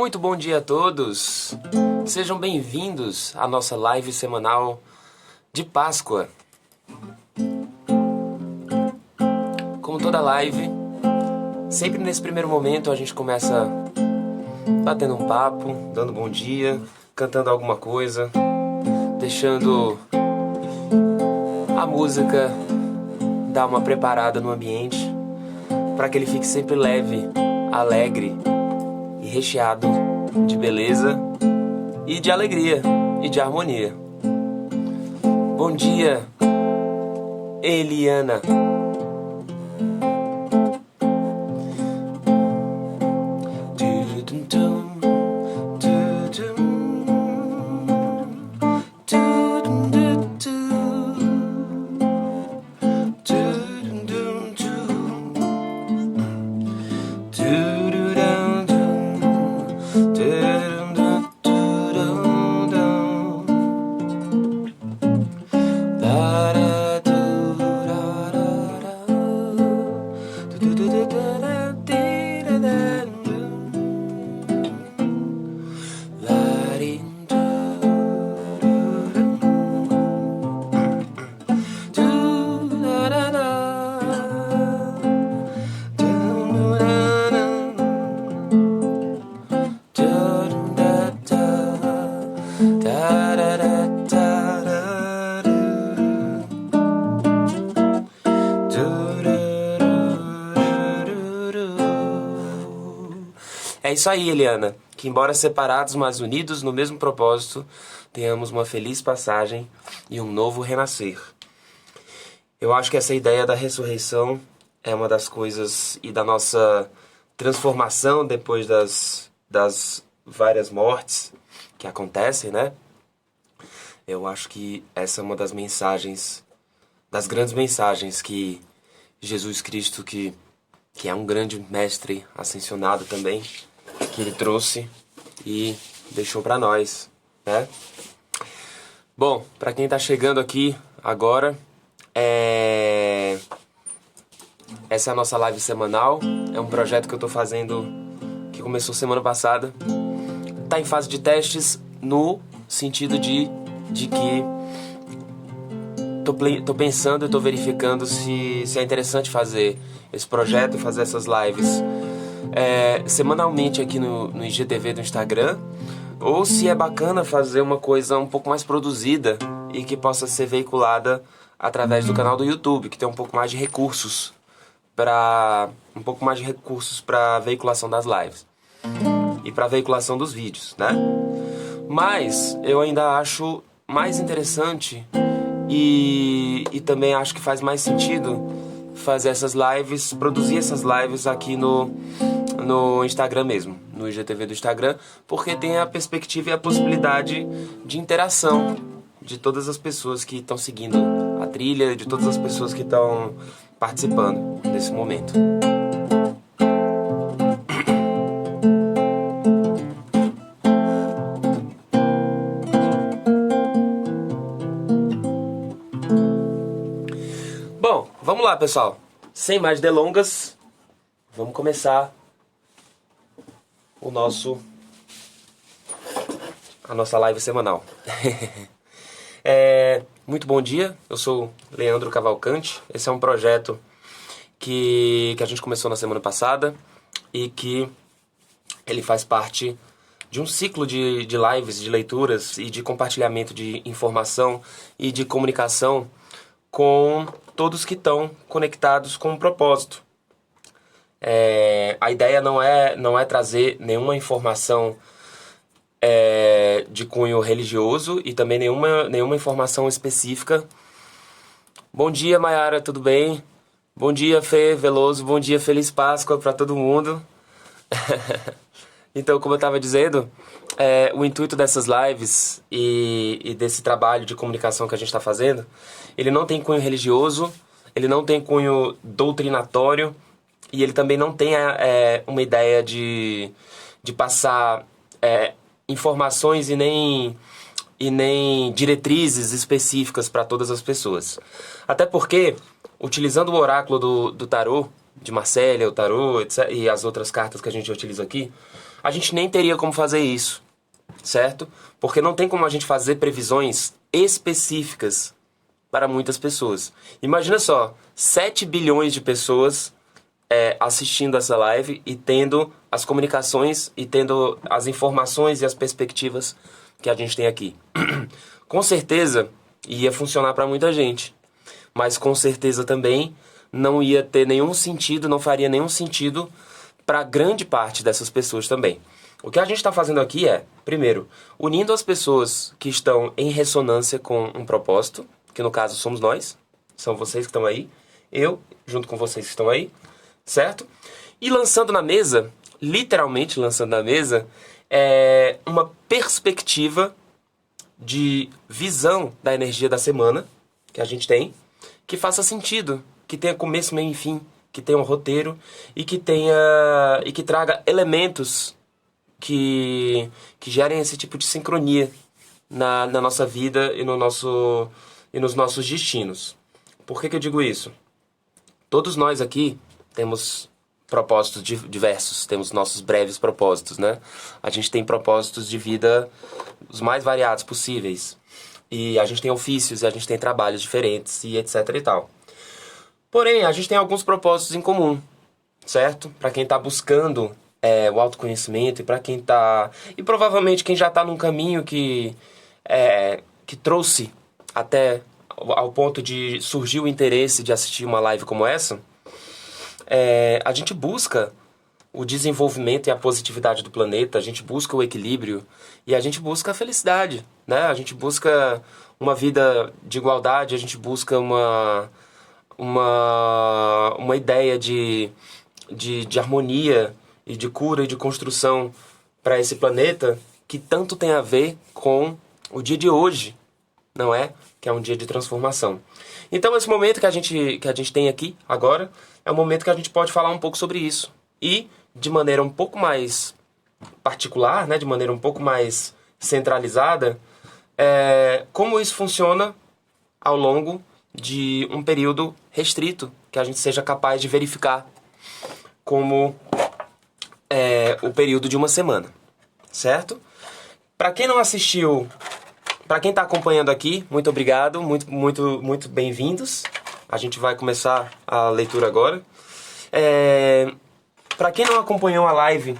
Muito bom dia a todos! Sejam bem-vindos à nossa live semanal de Páscoa. Como toda live, sempre nesse primeiro momento a gente começa batendo um papo, dando bom dia, cantando alguma coisa, deixando a música dar uma preparada no ambiente para que ele fique sempre leve, alegre e recheado de beleza e de alegria e de harmonia. Bom dia, Eliana. É isso aí, Eliana, que embora separados, mas unidos no mesmo propósito, tenhamos uma feliz passagem e um novo renascer. Eu acho que essa ideia da ressurreição é uma das coisas e da nossa transformação depois das várias mortes que acontecem, né? Eu acho que essa é uma das mensagens, das grandes mensagens que Jesus Cristo, que é um grande mestre ascensionado também, que ele trouxe e deixou para nós, né? Bom, para quem tá chegando aqui agora, essa é a nossa live semanal. É um projeto que eu tô fazendo, que começou semana passada. Tá em fase de testes no sentido de que tô pensando e tô verificando se é interessante fazer esse projeto, fazer essas lives semanalmente aqui no IGTV do Instagram, ou se é bacana fazer uma coisa um pouco mais produzida e que possa ser veiculada através do canal do YouTube, que tem um pouco mais de recursos para veiculação das lives e para veiculação dos vídeos, né? Mas eu ainda acho mais interessante e também acho que faz mais sentido fazer essas lives, produzir essas lives aqui no Instagram mesmo, no IGTV do Instagram, porque tem a perspectiva e a possibilidade de interação de todas as pessoas que estão seguindo a trilha, de todas as pessoas que estão participando desse momento. Bom, vamos lá, pessoal. Sem mais delongas, vamos começar a nossa live semanal. Muito bom dia, eu sou Leandro Cavalcante. Esse é um projeto que a gente começou na semana passada e que ele faz parte de um ciclo de lives, de leituras e de compartilhamento de informação e de comunicação com todos que estão conectados com um propósito. A ideia não é trazer nenhuma informação de cunho religioso e também nenhuma informação específica. Bom dia, Mayara, tudo bem? Bom dia, Fê Veloso, bom dia, Feliz Páscoa para todo mundo. Então, como eu estava dizendo, o intuito dessas lives e desse trabalho de comunicação que a gente está fazendo, ele não tem cunho religioso, ele não tem cunho doutrinatório e ele também não tem uma ideia de passar informações e nem diretrizes específicas para todas as pessoas. Até porque, utilizando o oráculo do tarô, de Marcélia, o tarô, etc., e as outras cartas que a gente utiliza aqui, a gente nem teria como fazer isso, certo? Porque não tem como a gente fazer previsões específicas para muitas pessoas. Imagina só, 7 bilhões de pessoas assistindo essa live e tendo as comunicações e tendo as informações e as perspectivas que a gente tem aqui. Com certeza ia funcionar para muita gente, mas com certeza também não ia ter nenhum sentido, não faria nenhum sentido para grande parte dessas pessoas também. O que a gente está fazendo aqui é, primeiro, unindo as pessoas que estão em ressonância com um propósito, que no caso somos nós, são vocês que estão aí, eu, junto com vocês que estão aí, certo? E lançando na mesa, literalmente lançando na mesa, uma perspectiva de visão da energia da semana que a gente tem, que faça sentido, que tenha começo, meio e fim, que tenha um roteiro e que traga elementos que gerem esse tipo de sincronia na nossa vida e nos nossos destinos. Por que eu digo isso? Todos nós aqui temos propósitos diversos, temos nossos breves propósitos, né? A gente tem propósitos de vida os mais variados possíveis. E a gente tem ofícios, e a gente tem trabalhos diferentes, e etc e tal. Porém, a gente tem alguns propósitos em comum, certo? Para quem está buscando o autoconhecimento, e para quem está... E provavelmente quem já está num caminho que trouxe até ao ponto de surgir o interesse de assistir uma live como essa, a gente busca o desenvolvimento e a positividade do planeta, a gente busca o equilíbrio e a gente busca a felicidade, né? A gente busca uma vida de igualdade, a gente busca uma ideia de harmonia e de cura e de construção para esse planeta que tanto tem a ver com o dia de hoje, não é? Que é um dia de transformação. Então, esse momento que a gente tem aqui, agora, é um momento que a gente pode falar um pouco sobre isso. E, de maneira um pouco mais particular, né, de maneira um pouco mais centralizada, como isso funciona ao longo de um período restrito, que a gente seja capaz de verificar como o período de uma semana, certo? Para quem não assistiu... Para quem está acompanhando aqui, muito obrigado, muito bem-vindos. A gente vai começar a leitura agora. Para quem não acompanhou a live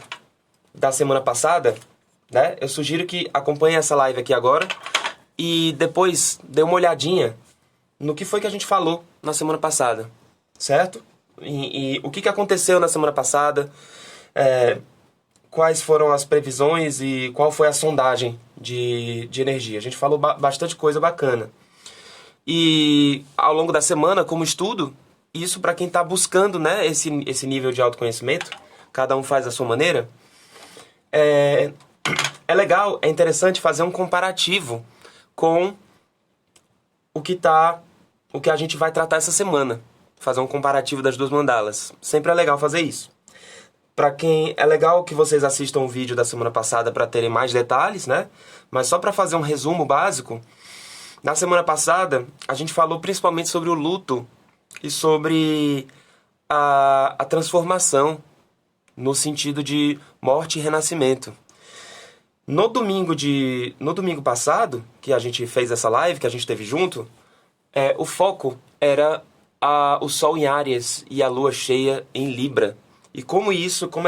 da semana passada, né, eu sugiro que acompanhe essa live aqui agora e depois dê uma olhadinha no que foi que a gente falou na semana passada, certo? E o que aconteceu na semana passada, quais foram as previsões e qual foi a sondagem de energia. A gente falou bastante coisa bacana. E ao longo da semana, como estudo, isso para quem está buscando, né, esse nível de autoconhecimento, cada um faz a sua maneira, é legal, é interessante fazer um comparativo com o que a gente vai tratar essa semana. Fazer um comparativo das duas mandalas. Sempre é legal fazer isso. Para quem é legal que vocês assistam o vídeo da semana passada para terem mais detalhes, né? Mas só para fazer um resumo básico, na semana passada a gente falou principalmente sobre o luto e sobre a transformação no sentido de morte e renascimento. No domingo passado, que a gente fez essa live, que a gente teve junto, o foco era o Sol em Áries e a Lua cheia em Libra. E como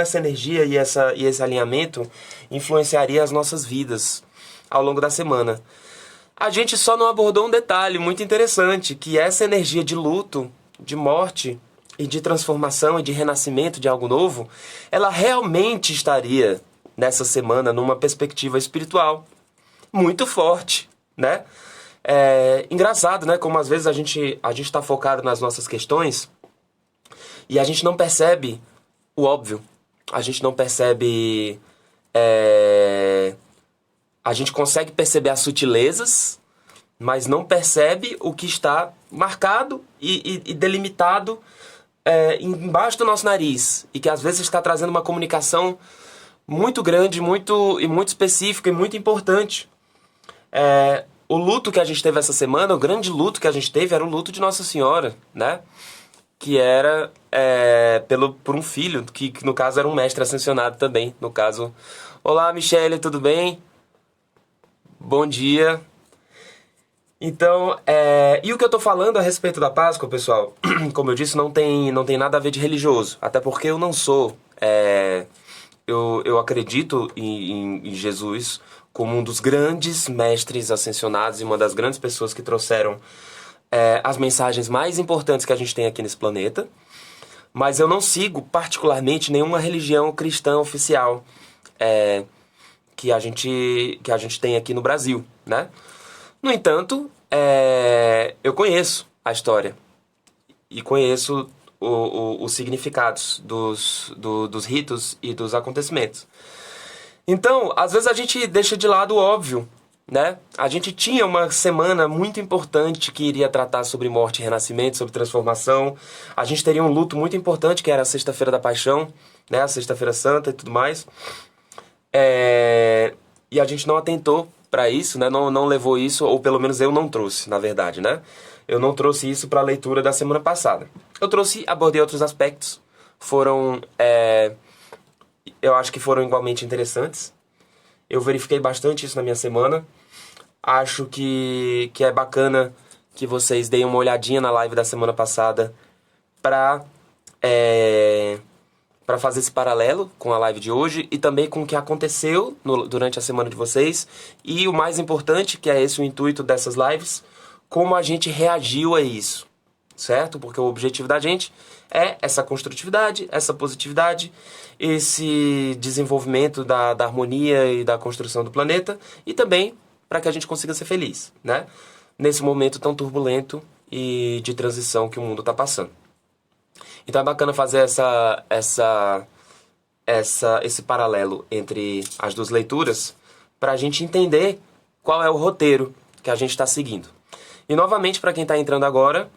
essa energia e esse alinhamento influenciaria as nossas vidas ao longo da semana. A gente só não abordou um detalhe muito interessante, que essa energia de luto, de morte e de transformação e de renascimento de algo novo, ela realmente estaria nessa semana numa perspectiva espiritual muito forte, né? Engraçado, né? Como às vezes a gente está focado nas nossas questões e a gente não percebe o óbvio. A gente não percebe... A gente consegue perceber as sutilezas, mas não percebe o que está marcado e delimitado embaixo do nosso nariz. E que às vezes está trazendo uma comunicação muito grande, muito específica e muito importante. O luto que a gente teve essa semana, o grande luto que a gente teve era o luto de Nossa Senhora, né? que era por um filho, que no caso era um mestre ascensionado também. No caso, olá Michele, tudo bem? Bom dia. Então, e o que eu tô falando a respeito da Páscoa, pessoal, como eu disse, não tem nada a ver de religioso. Até porque eu não sou. Eu acredito em Jesus como um dos grandes mestres ascensionados e uma das grandes pessoas que trouxeram as mensagens mais importantes que a gente tem aqui nesse planeta. Mas eu não sigo particularmente nenhuma religião cristã oficial que a gente tem aqui no Brasil, né? No entanto, eu conheço a história e conheço os significados dos ritos e dos acontecimentos. Então, às vezes a gente deixa de lado o óbvio, né? A gente tinha uma semana muito importante que iria tratar sobre morte e renascimento, sobre transformação. A gente teria um luto muito importante, que era a Sexta-feira da Paixão, né? A Sexta-feira Santa e tudo mais. E a gente não atentou para isso, né? Não levou isso, ou pelo menos eu não trouxe, na verdade, né? Eu não trouxe isso para a leitura da semana passada. Eu abordei outros aspectos, eu acho que foram igualmente interessantes. Eu verifiquei bastante isso na minha semana. Acho que é bacana que vocês deem uma olhadinha na live da semana passada para fazer esse paralelo com a live de hoje e também com o que aconteceu durante a semana de vocês. E o mais importante, que é esse o intuito dessas lives, como a gente reagiu a isso, certo? Porque o objetivo da gente é essa construtividade, essa positividade, esse desenvolvimento da harmonia e da construção do planeta e também para que a gente consiga ser feliz, né? Nesse momento tão turbulento e de transição que o mundo está passando. Então é bacana fazer esse paralelo entre as duas leituras para a gente entender qual é o roteiro que a gente está seguindo. E novamente, para quem está entrando agora,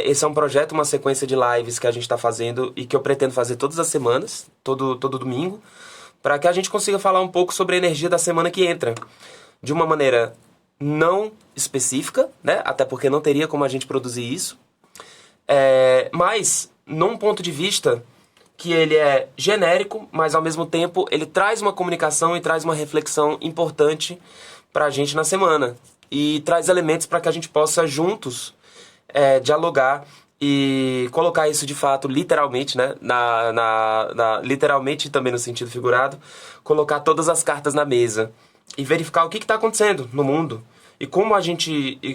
esse é um projeto, uma sequência de lives que a gente está fazendo e que eu pretendo fazer todas as semanas, todo domingo, para que a gente consiga falar um pouco sobre a energia da semana que entra, de uma maneira não específica, né? Até porque não teria como a gente produzir isso, mas num ponto de vista que ele é genérico, mas ao mesmo tempo ele traz uma comunicação e traz uma reflexão importante para a gente na semana e traz elementos para que a gente possa juntos dialogar e colocar isso de fato literalmente, né? Literalmente e também no sentido figurado, colocar todas as cartas na mesa e verificar o que está acontecendo no mundo e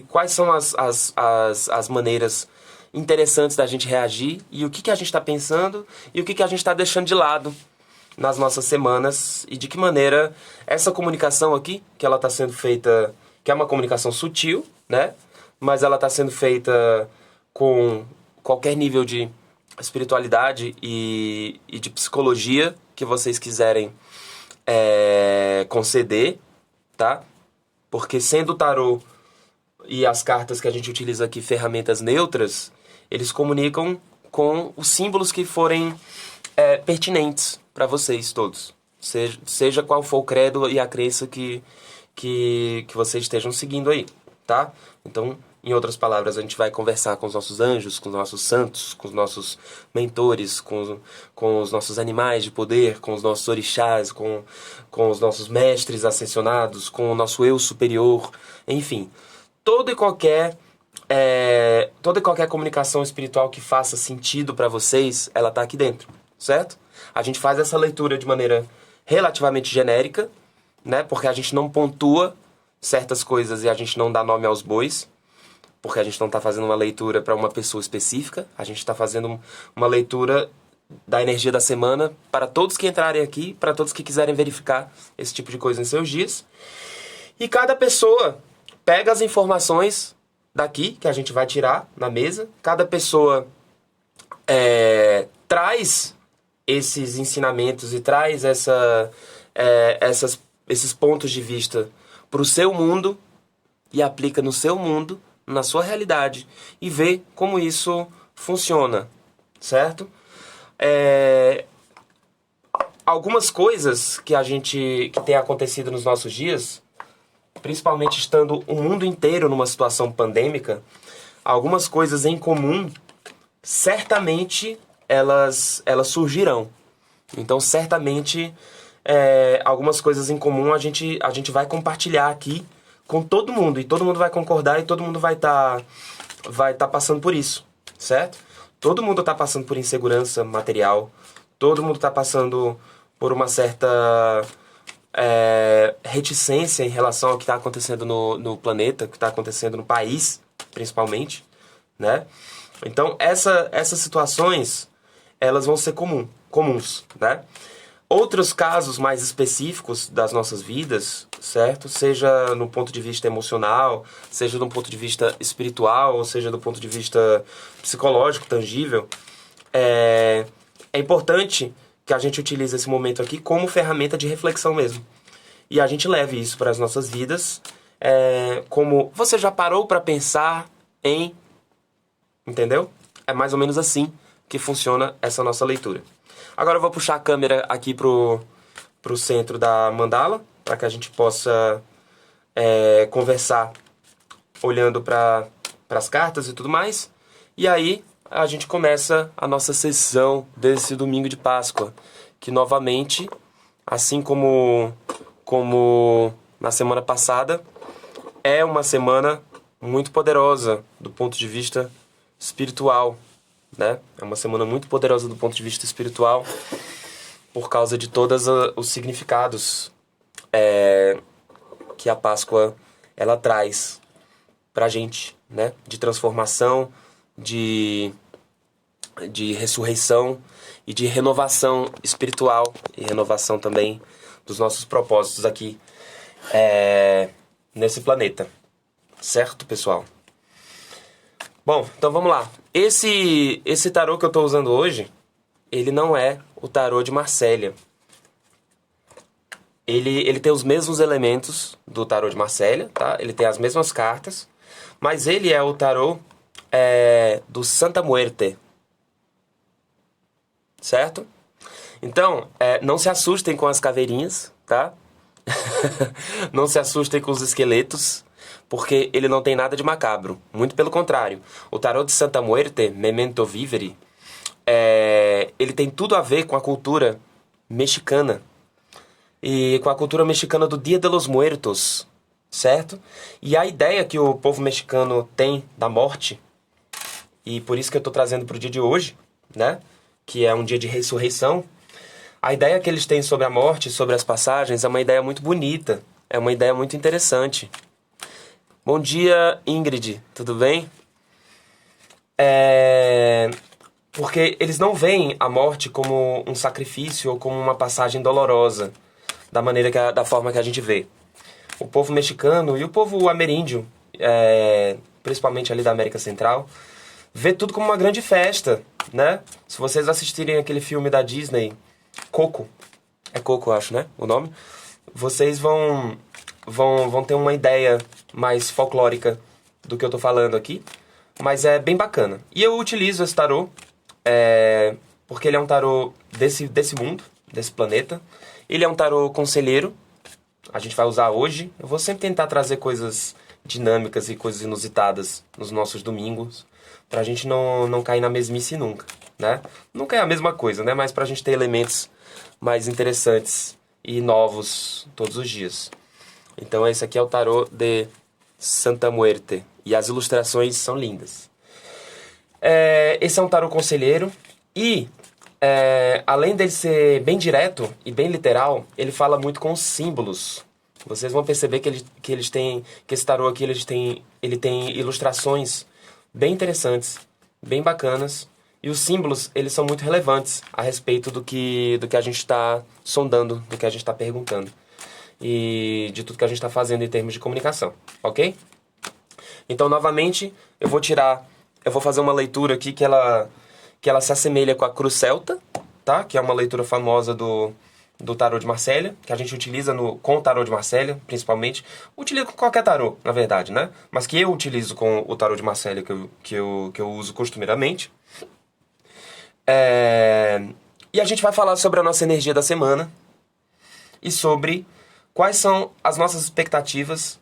quais são as maneiras interessantes da gente reagir e o que a gente está pensando e o que a gente está deixando de lado nas nossas semanas e de que maneira essa comunicação aqui, que ela está sendo feita, que é uma comunicação sutil, né? Mas ela está sendo feita com qualquer nível de espiritualidade e de psicologia que vocês quiserem conceder, tá? Porque sendo o tarô e as cartas que a gente utiliza aqui, ferramentas neutras, eles comunicam com os símbolos que forem pertinentes para vocês todos. Seja qual for o credo e a crença que vocês estejam seguindo aí, tá? Então, em outras palavras, a gente vai conversar com os nossos anjos, com os nossos santos, com os nossos mentores, com os nossos animais de poder, com os nossos orixás, com os nossos mestres ascensionados, com o nosso eu superior, enfim. Toda e qualquer comunicação espiritual que faça sentido para vocês, ela tá aqui dentro, certo? A gente faz essa leitura de maneira relativamente genérica, né? Porque a gente não pontua certas coisas e a gente não dá nome aos bois, porque a gente não está fazendo uma leitura para uma pessoa específica, a gente está fazendo uma leitura da energia da semana para todos que entrarem aqui, para todos que quiserem verificar esse tipo de coisa em seus dias. E cada pessoa pega as informações daqui, que a gente vai tirar na mesa, cada pessoa traz esses ensinamentos e traz esses pontos de vista para o seu mundo e aplica no seu mundo, na sua realidade, e vê como isso funciona, certo? Algumas coisas que tem acontecido nos nossos dias, principalmente estando o mundo inteiro numa situação pandêmica, algumas coisas em comum certamente elas surgirão. Então, certamente, algumas coisas em comum a gente vai compartilhar aqui com todo mundo. E todo mundo vai concordar e todo mundo vai tá passando por isso, certo? Todo mundo está passando por insegurança material. Todo mundo está passando por uma certa reticência em relação ao que está acontecendo no planeta, o que está acontecendo no país, principalmente, né? Então, essas situações, elas vão ser comuns, né? Outros casos mais específicos das nossas vidas, certo? Seja no ponto de vista emocional, seja do ponto de vista espiritual, ou seja do ponto de vista psicológico, tangível, é importante que a gente utilize esse momento aqui como ferramenta de reflexão mesmo. E a gente leve isso para as nossas vidas, como você já parou para pensar em... Entendeu? É mais ou menos assim que funciona essa nossa leitura. Agora eu vou puxar a câmera aqui pro centro da mandala, para que a gente possa conversar olhando para as cartas e tudo mais. E aí a gente começa a nossa sessão desse domingo de Páscoa, que novamente, assim como na semana passada, é uma semana muito poderosa do ponto de vista espiritual, né? É uma semana muito poderosa do ponto de vista espiritual por causa de todos os significados que a Páscoa ela traz pra gente, né? De transformação, de ressurreição e de renovação espiritual e renovação também dos nossos propósitos aqui nesse planeta. Certo, pessoal? Bom, então vamos lá. Esse tarô que eu estou usando hoje, ele não é o tarô de Marsella. Ele tem os mesmos elementos do tarô de Marsella, tá? Ele tem as mesmas cartas, mas ele é o tarô do Santa Muerte. Certo? Então, não se assustem com as caveirinhas, tá? Não se assustem com os esqueletos, porque ele não tem nada de macabro. Muito pelo contrário. O tarô de Santa Muerte, Memento Vivere, ele tem tudo a ver com a cultura mexicana. E com a cultura mexicana do Dia de los Muertos, certo? E a ideia que o povo mexicano tem da morte, e por isso que eu estou trazendo para o dia de hoje, né? Que é um dia de ressurreição. A ideia que eles têm sobre a morte, sobre as passagens, é uma ideia muito bonita. É uma ideia muito interessante. Bom dia, Ingrid. Tudo bem? Porque eles não veem a morte como um sacrifício ou como uma passagem dolorosa, da forma que a gente vê. O povo mexicano e o povo ameríndio, principalmente ali da América Central, vê tudo como uma grande festa, né? Se vocês assistirem aquele filme da Disney, Coco, é Coco, eu acho, né? O nome. Vocês vão ter uma ideia mais folclórica do que eu tô falando aqui. Mas é bem bacana. E eu utilizo esse tarô porque ele é um tarô desse mundo, desse planeta. Ele é um tarô conselheiro. A gente vai usar hoje. Eu vou sempre tentar trazer coisas dinâmicas e coisas inusitadas nos nossos domingos, pra gente não cair na mesmice nunca, né? Nunca é a mesma coisa, né? Mas pra gente ter elementos mais interessantes e novos todos os dias. Então esse aqui é o tarô de Santa Muerte. E as ilustrações são lindas. Esse é um tarô conselheiro. E, além dele ser bem direto e bem literal, ele fala muito com símbolos. Vocês vão perceber que esse tarô aqui ele tem ilustrações bem interessantes, bem bacanas. E os símbolos, eles são muito relevantes a respeito do que a gente está sondando, do que a gente está perguntando. E de tudo que a gente está fazendo em termos de comunicação, ok? Então, novamente, eu vou fazer uma leitura aqui que ela se assemelha com a Cruz Celta, tá? Que é uma leitura famosa do tarô de Marsella, que a gente utiliza com o tarô de Marsella, principalmente. Utiliza com qualquer tarô, na verdade, né? Mas que eu utilizo com o tarô de Marsella, que eu uso costumeiramente. E a gente vai falar sobre a nossa energia da semana e sobre quais são as nossas expectativas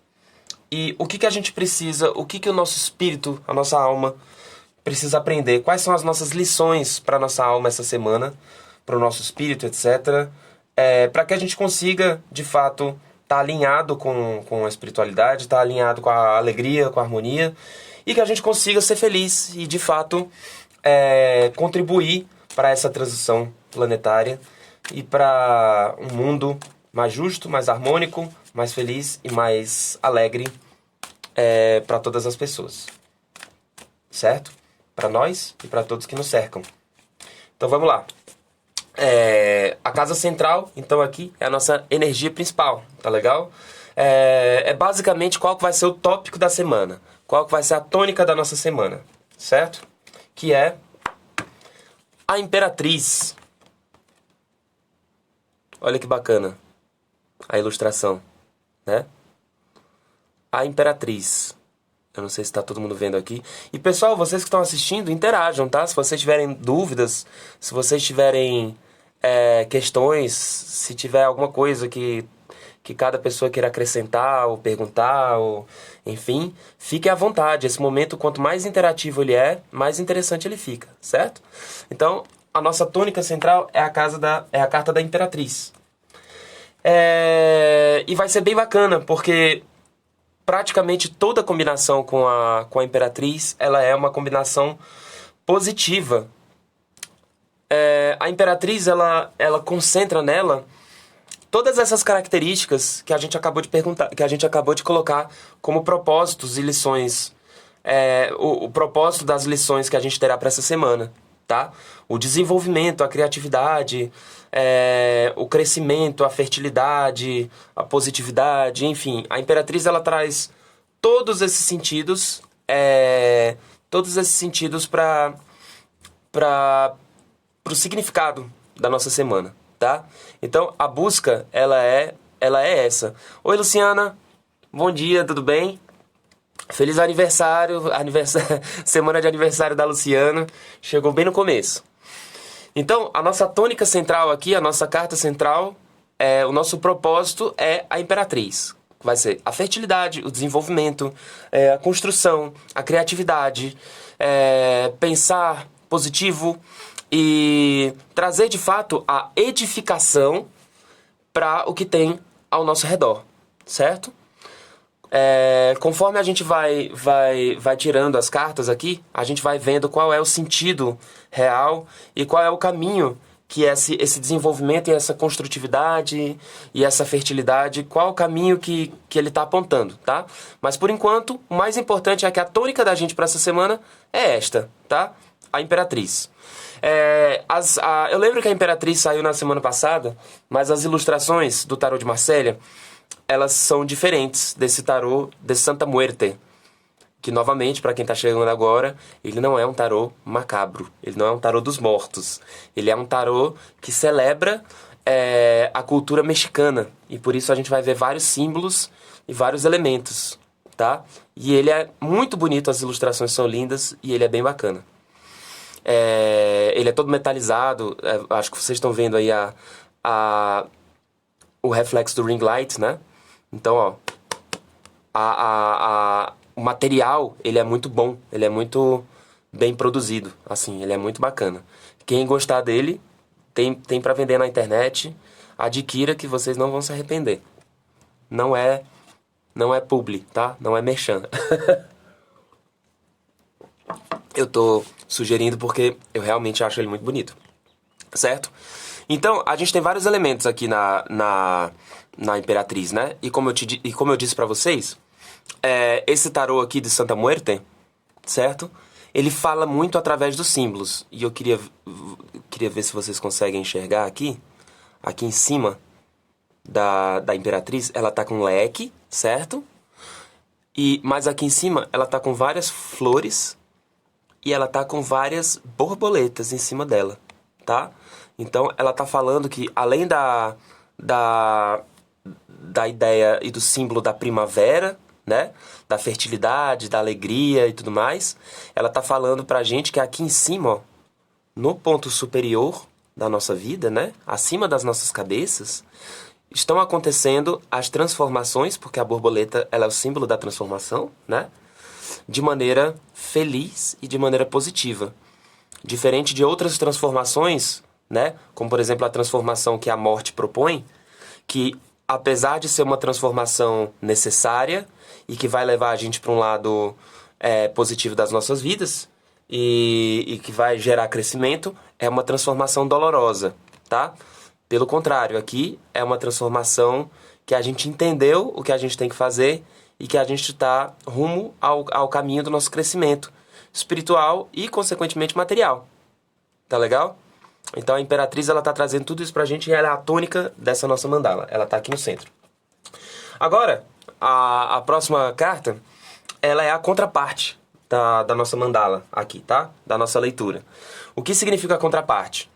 e o que a gente precisa, o que o nosso espírito, a nossa alma precisa aprender, quais são as nossas lições para nossa alma essa semana, para o nosso espírito, etc. Para que a gente consiga, de fato, estar alinhado com a espiritualidade, estar alinhado com a alegria, com a harmonia, e que a gente consiga ser feliz e, de fato, contribuir para essa transição planetária e para um mundo mais justo, mais harmônico, mais feliz e mais alegre para todas as pessoas. Certo? Para nós e para todos que nos cercam. Então vamos lá. A casa central, então aqui, é a nossa energia principal, tá legal? Basicamente qual que vai ser o tópico da semana, qual que vai ser a tônica da nossa semana, certo? Que é a Imperatriz. Olha que bacana a ilustração, né? A Imperatriz. Eu não sei se está todo mundo vendo aqui. E pessoal, vocês que estão assistindo, interajam, tá? Se vocês tiverem dúvidas, se vocês tiverem questões, se tiver alguma coisa que cada pessoa queira acrescentar ou perguntar, ou enfim, fique à vontade. Esse momento, quanto mais interativo ele é, mais interessante ele fica, certo? Então, a nossa tônica central é a carta da Imperatriz. E vai ser bem bacana, porque praticamente toda combinação com a Imperatriz, ela é uma combinação positiva. A Imperatriz, ela concentra nela todas essas características que a gente acabou de perguntar, que a gente acabou de colocar como propósitos e lições. O propósito das lições que a gente terá para essa semana, tá? O desenvolvimento, a criatividade, o crescimento, a fertilidade, a positividade, enfim. A Imperatriz, ela traz todos esses sentidos para o significado da nossa semana, tá? Então, a busca, ela é essa. Oi, Luciana. Bom dia, tudo bem? Feliz aniversário, semana de aniversário da Luciana. Chegou bem no começo. Então, a nossa tônica central aqui, a nossa carta central, o nosso propósito é a Imperatriz. Vai ser a fertilidade, o desenvolvimento, a construção, a criatividade, pensar positivo e trazer, de fato, a edificação para o que tem ao nosso redor, certo? Conforme a gente vai tirando as cartas aqui, a gente vai vendo qual é o sentido real e qual é o caminho que esse desenvolvimento e essa construtividade e essa fertilidade, qual é o caminho que ele está apontando, tá? Mas, por enquanto, o mais importante é que a tônica da gente para essa semana é esta, tá? A Imperatriz. Eu lembro que a Imperatriz saiu na semana passada, mas as ilustrações do tarô de Marsella, elas são diferentes desse tarô de Santa Muerte, que, novamente, para quem está chegando agora, ele não é um tarô macabro, ele não é um tarô dos mortos, ele é um tarô que celebra a cultura mexicana, e por isso a gente vai ver vários símbolos e vários elementos, tá? E ele é muito bonito, as ilustrações são lindas e ele é bem bacana. Ele é todo metalizado, acho que vocês estão vendo aí o reflexo do ring light, né? Então, ó, o material, ele é muito bom, ele é muito bem produzido, assim, ele é muito bacana. Quem gostar dele, tem para vender na internet, adquira que vocês não vão se arrepender. Não é publi, tá? Não é merchan. Eu tô sugerindo porque eu realmente acho ele muito bonito, certo? Então, a gente tem vários elementos aqui na Imperatriz, né? E como eu disse pra vocês, esse tarô aqui de Santa Muerte, certo? Ele fala muito através dos símbolos. E eu queria ver se vocês conseguem enxergar aqui em cima da Imperatriz, ela tá com um leque, certo? Mas aqui em cima, ela tá com várias flores e ela tá com várias borboletas em cima dela, tá? Então, ela tá falando que, além da ideia e do símbolo da primavera, né? Da fertilidade, da alegria e tudo mais, ela tá falando pra gente que aqui em cima, ó, no ponto superior da nossa vida, né? Acima das nossas cabeças, estão acontecendo as transformações, porque a borboleta, ela é o símbolo da transformação, né? de maneira feliz e de maneira positiva. Diferente de outras transformações, né? Como, por exemplo, a transformação que a morte propõe, que, apesar de ser uma transformação necessária e que vai levar a gente para um lado positivo das nossas vidas e que vai gerar crescimento, é uma transformação dolorosa, tá? Pelo contrário, aqui é uma transformação que a gente entendeu o que a gente tem que fazer e que a gente está rumo ao caminho do nosso crescimento espiritual e, consequentemente, material. Tá legal? Então a Imperatriz ela tá trazendo tudo isso pra gente e ela é a tônica dessa nossa mandala. Ela tá aqui no centro. Agora, a próxima carta, ela é a contraparte da nossa mandala aqui, tá? Da nossa leitura. O que significa a contraparte?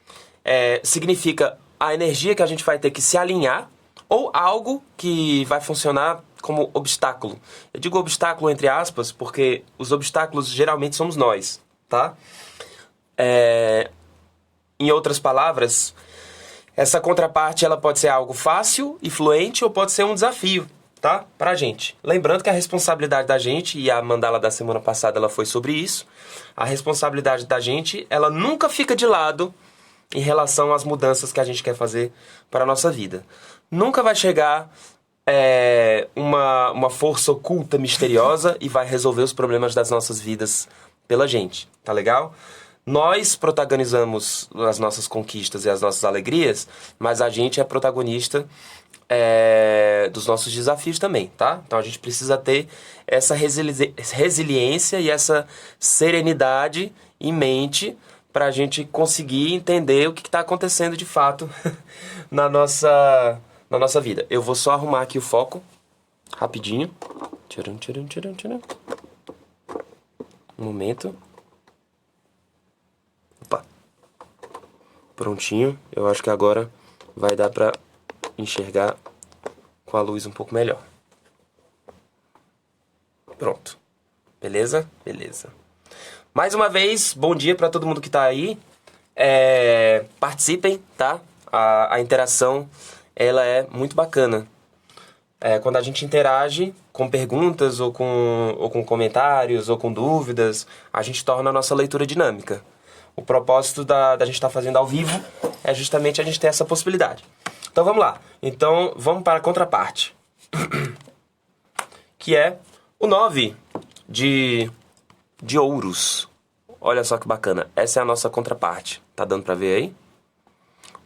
Significa a energia que a gente vai ter que se alinhar ou algo que vai funcionar como obstáculo. Eu digo obstáculo entre aspas porque os obstáculos geralmente somos nós, tá? Em outras palavras, essa contraparte ela pode ser algo fácil e fluente ou pode ser um desafio, tá? Pra gente. Lembrando que a responsabilidade da gente, e a mandala da semana passada ela foi sobre isso, a responsabilidade da gente, ela nunca fica de lado em relação às mudanças que a gente quer fazer para a nossa vida. Nunca vai chegar uma força oculta, misteriosa e vai resolver os problemas das nossas vidas pela gente, tá legal? Nós protagonizamos as nossas conquistas e as nossas alegrias, mas a gente é protagonista dos nossos desafios também, tá? Então a gente precisa ter essa resiliência e essa serenidade em mente para a gente conseguir entender o que está acontecendo de fato na nossa vida. Eu vou só arrumar aqui o foco, rapidinho. Tcharam. Um momento. Opa. Prontinho. Eu acho que agora vai dar para enxergar com a luz um pouco melhor. Pronto. Beleza? Beleza. Mais uma vez, bom dia para todo mundo que está aí. Participem, tá? A interação, ela é muito bacana. Quando a gente interage com perguntas ou com comentários ou com dúvidas, a gente torna a nossa leitura dinâmica. O propósito da gente estar fazendo ao vivo é justamente a gente ter essa possibilidade. Então vamos lá. Então vamos para a contraparte. Que é o 9 de ouros. Olha só que bacana. Essa é a nossa contraparte. Tá dando pra ver aí?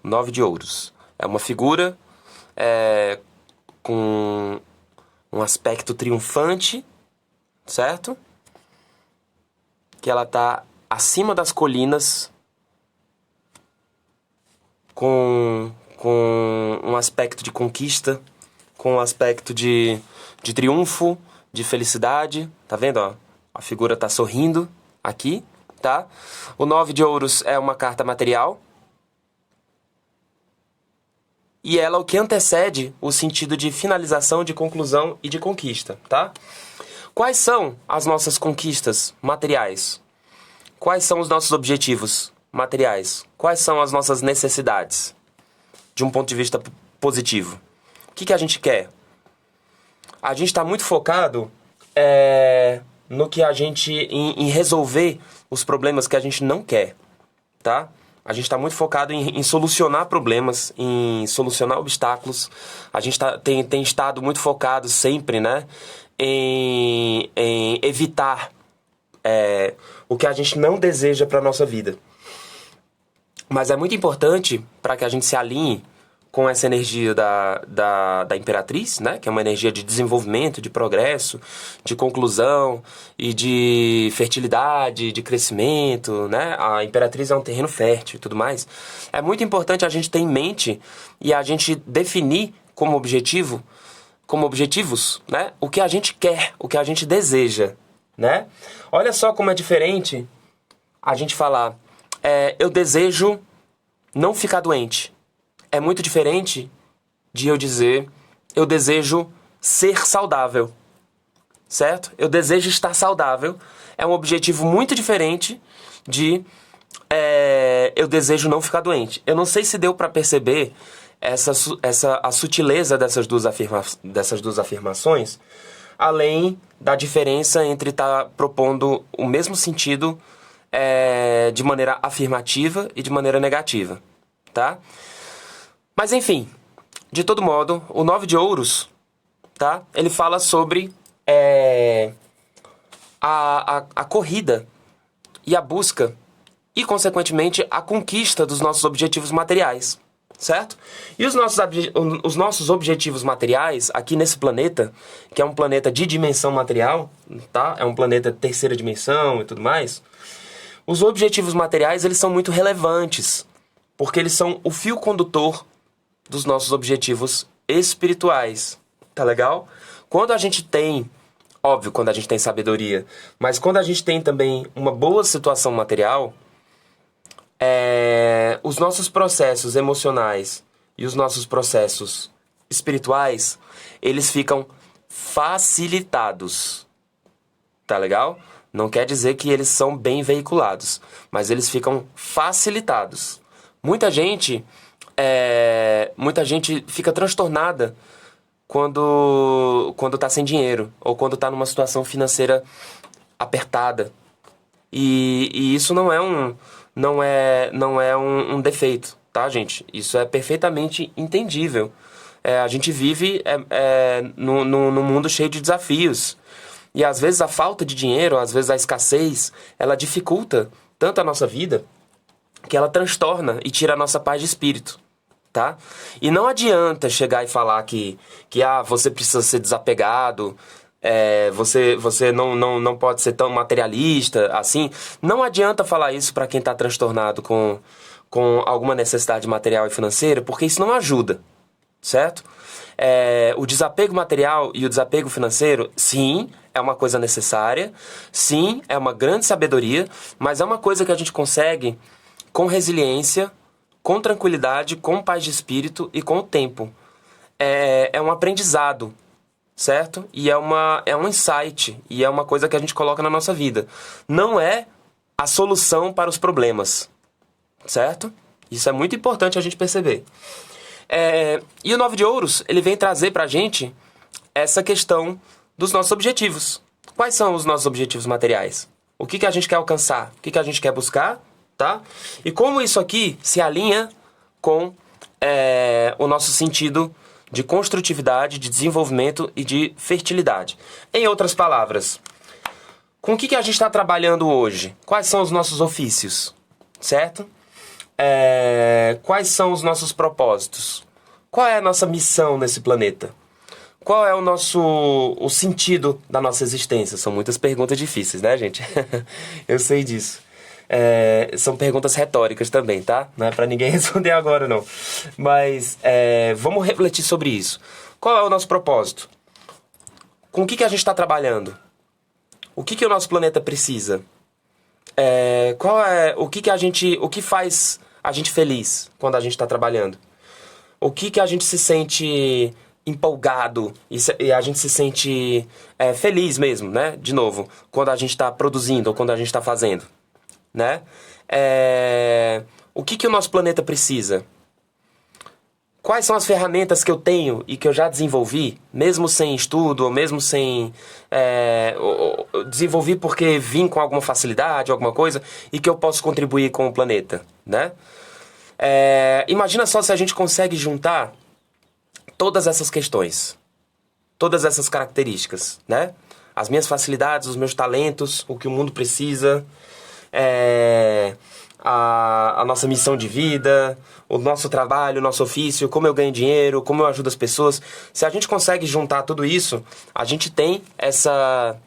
9 de ouros. É uma figura com um aspecto triunfante, certo? Que ela tá acima das colinas com um aspecto de conquista, com um aspecto de triunfo, de felicidade. Tá vendo, ó? A figura tá sorrindo aqui, tá? O 9 de ouros é uma carta material. E ela é o que antecede o sentido de finalização, de conclusão e de conquista, tá? Quais são as nossas conquistas materiais? Quais são os nossos objetivos materiais? Quais são as nossas necessidades? De um ponto de vista positivo. O que a gente quer? A gente está muito focado no que a gente... em resolver os problemas que a gente não quer, tá? A gente está muito focado em solucionar problemas, em solucionar obstáculos. A gente tem estado muito focado sempre, né, em evitar o que a gente não deseja para a nossa vida. Mas é muito importante para que a gente se alinhe com essa energia da Imperatriz, né? Que é uma energia de desenvolvimento, de progresso, de conclusão e de fertilidade, de crescimento, né? A Imperatriz é um terreno fértil e tudo mais. É muito importante a gente ter em mente e a gente definir como objetivos, né? O que a gente quer, o que a gente deseja, né? Olha só como é diferente a gente falar, eu desejo não ficar doente. É muito diferente de eu dizer, eu desejo ser saudável, certo? Eu desejo estar saudável. É um objetivo muito diferente de eu desejo não ficar doente. Eu não sei se deu para perceber a sutileza dessas duas afirmações. além da diferença entre estar propondo o mesmo sentido de maneira afirmativa e de maneira negativa, tá? Mas enfim, de todo modo, o 9 de ouros, tá? Ele fala sobre a corrida e a busca e, consequentemente, a conquista dos nossos objetivos materiais, certo? E os nossos objetivos materiais aqui nesse planeta, que é um planeta de dimensão material, tá? É um planeta de terceira dimensão e tudo mais. Os objetivos materiais, eles são muito relevantes, porque eles são o fio condutor dos nossos objetivos espirituais, tá legal? Quando a gente tem, óbvio, quando a gente tem sabedoria, mas quando a gente tem também uma boa situação material, os nossos processos emocionais e os nossos processos espirituais, eles ficam facilitados, tá legal? Não quer dizer que eles são bem veiculados, mas eles ficam facilitados. Muita gente fica transtornada quando tá sem dinheiro ou quando tá numa situação financeira apertada. E isso não é um defeito, tá, gente? Isso é perfeitamente entendível. A gente vive num mundo cheio de desafios. E às vezes a falta de dinheiro, às vezes a escassez, ela dificulta tanto a nossa vida que ela transtorna e tira a nossa paz de espírito, tá? E não adianta chegar e falar que você precisa ser desapegado, você não pode ser tão materialista, assim. Não adianta falar isso para quem está transtornado com alguma necessidade material e financeira, porque isso não ajuda, certo? O desapego material e o desapego financeiro, sim, é uma coisa necessária, sim, é uma grande sabedoria, mas é uma coisa que a gente consegue com resiliência, com tranquilidade, com paz de espírito e com o tempo. É um aprendizado, certo? E é um insight, e é uma coisa que a gente coloca na nossa vida. Não é a solução para os problemas, certo? Isso é muito importante a gente perceber. E o 9 de ouros, ele vem trazer pra gente essa questão dos nossos objetivos. Quais são os nossos objetivos materiais? O que a gente quer alcançar? O que a gente quer buscar? Tá? E como isso aqui se alinha com o nosso sentido de construtividade, de desenvolvimento e de fertilidade. Em outras palavras, com o que a gente está trabalhando hoje? Quais são os nossos ofícios? Certo? Quais são os nossos propósitos? Qual é a nossa missão nesse planeta? Qual é o sentido da nossa existência? São muitas perguntas difíceis, né, gente? Eu sei disso. São perguntas retóricas também, tá? Não é pra ninguém responder agora, não. Mas vamos refletir sobre isso. Qual é o nosso propósito? Com o que a gente está trabalhando? O que o nosso planeta precisa? O que faz a gente feliz quando a gente está trabalhando? O que a gente se sente empolgado e a gente se sente feliz mesmo, né? De novo, quando a gente está produzindo ou quando a gente está fazendo, né? O que o nosso planeta precisa? Quais são as ferramentas que eu tenho e que eu já desenvolvi, mesmo sem estudo, ou mesmo sem... desenvolvi porque vim com alguma facilidade, alguma coisa, e que eu posso contribuir com o planeta, né? Imagina só se a gente consegue juntar todas essas questões, todas essas características, né? As minhas facilidades, os meus talentos, o que o mundo precisa, a nossa missão de vida, o nosso trabalho, o nosso ofício, como eu ganho dinheiro, como eu ajudo as pessoas. Se a gente consegue juntar tudo isso, a gente tem essa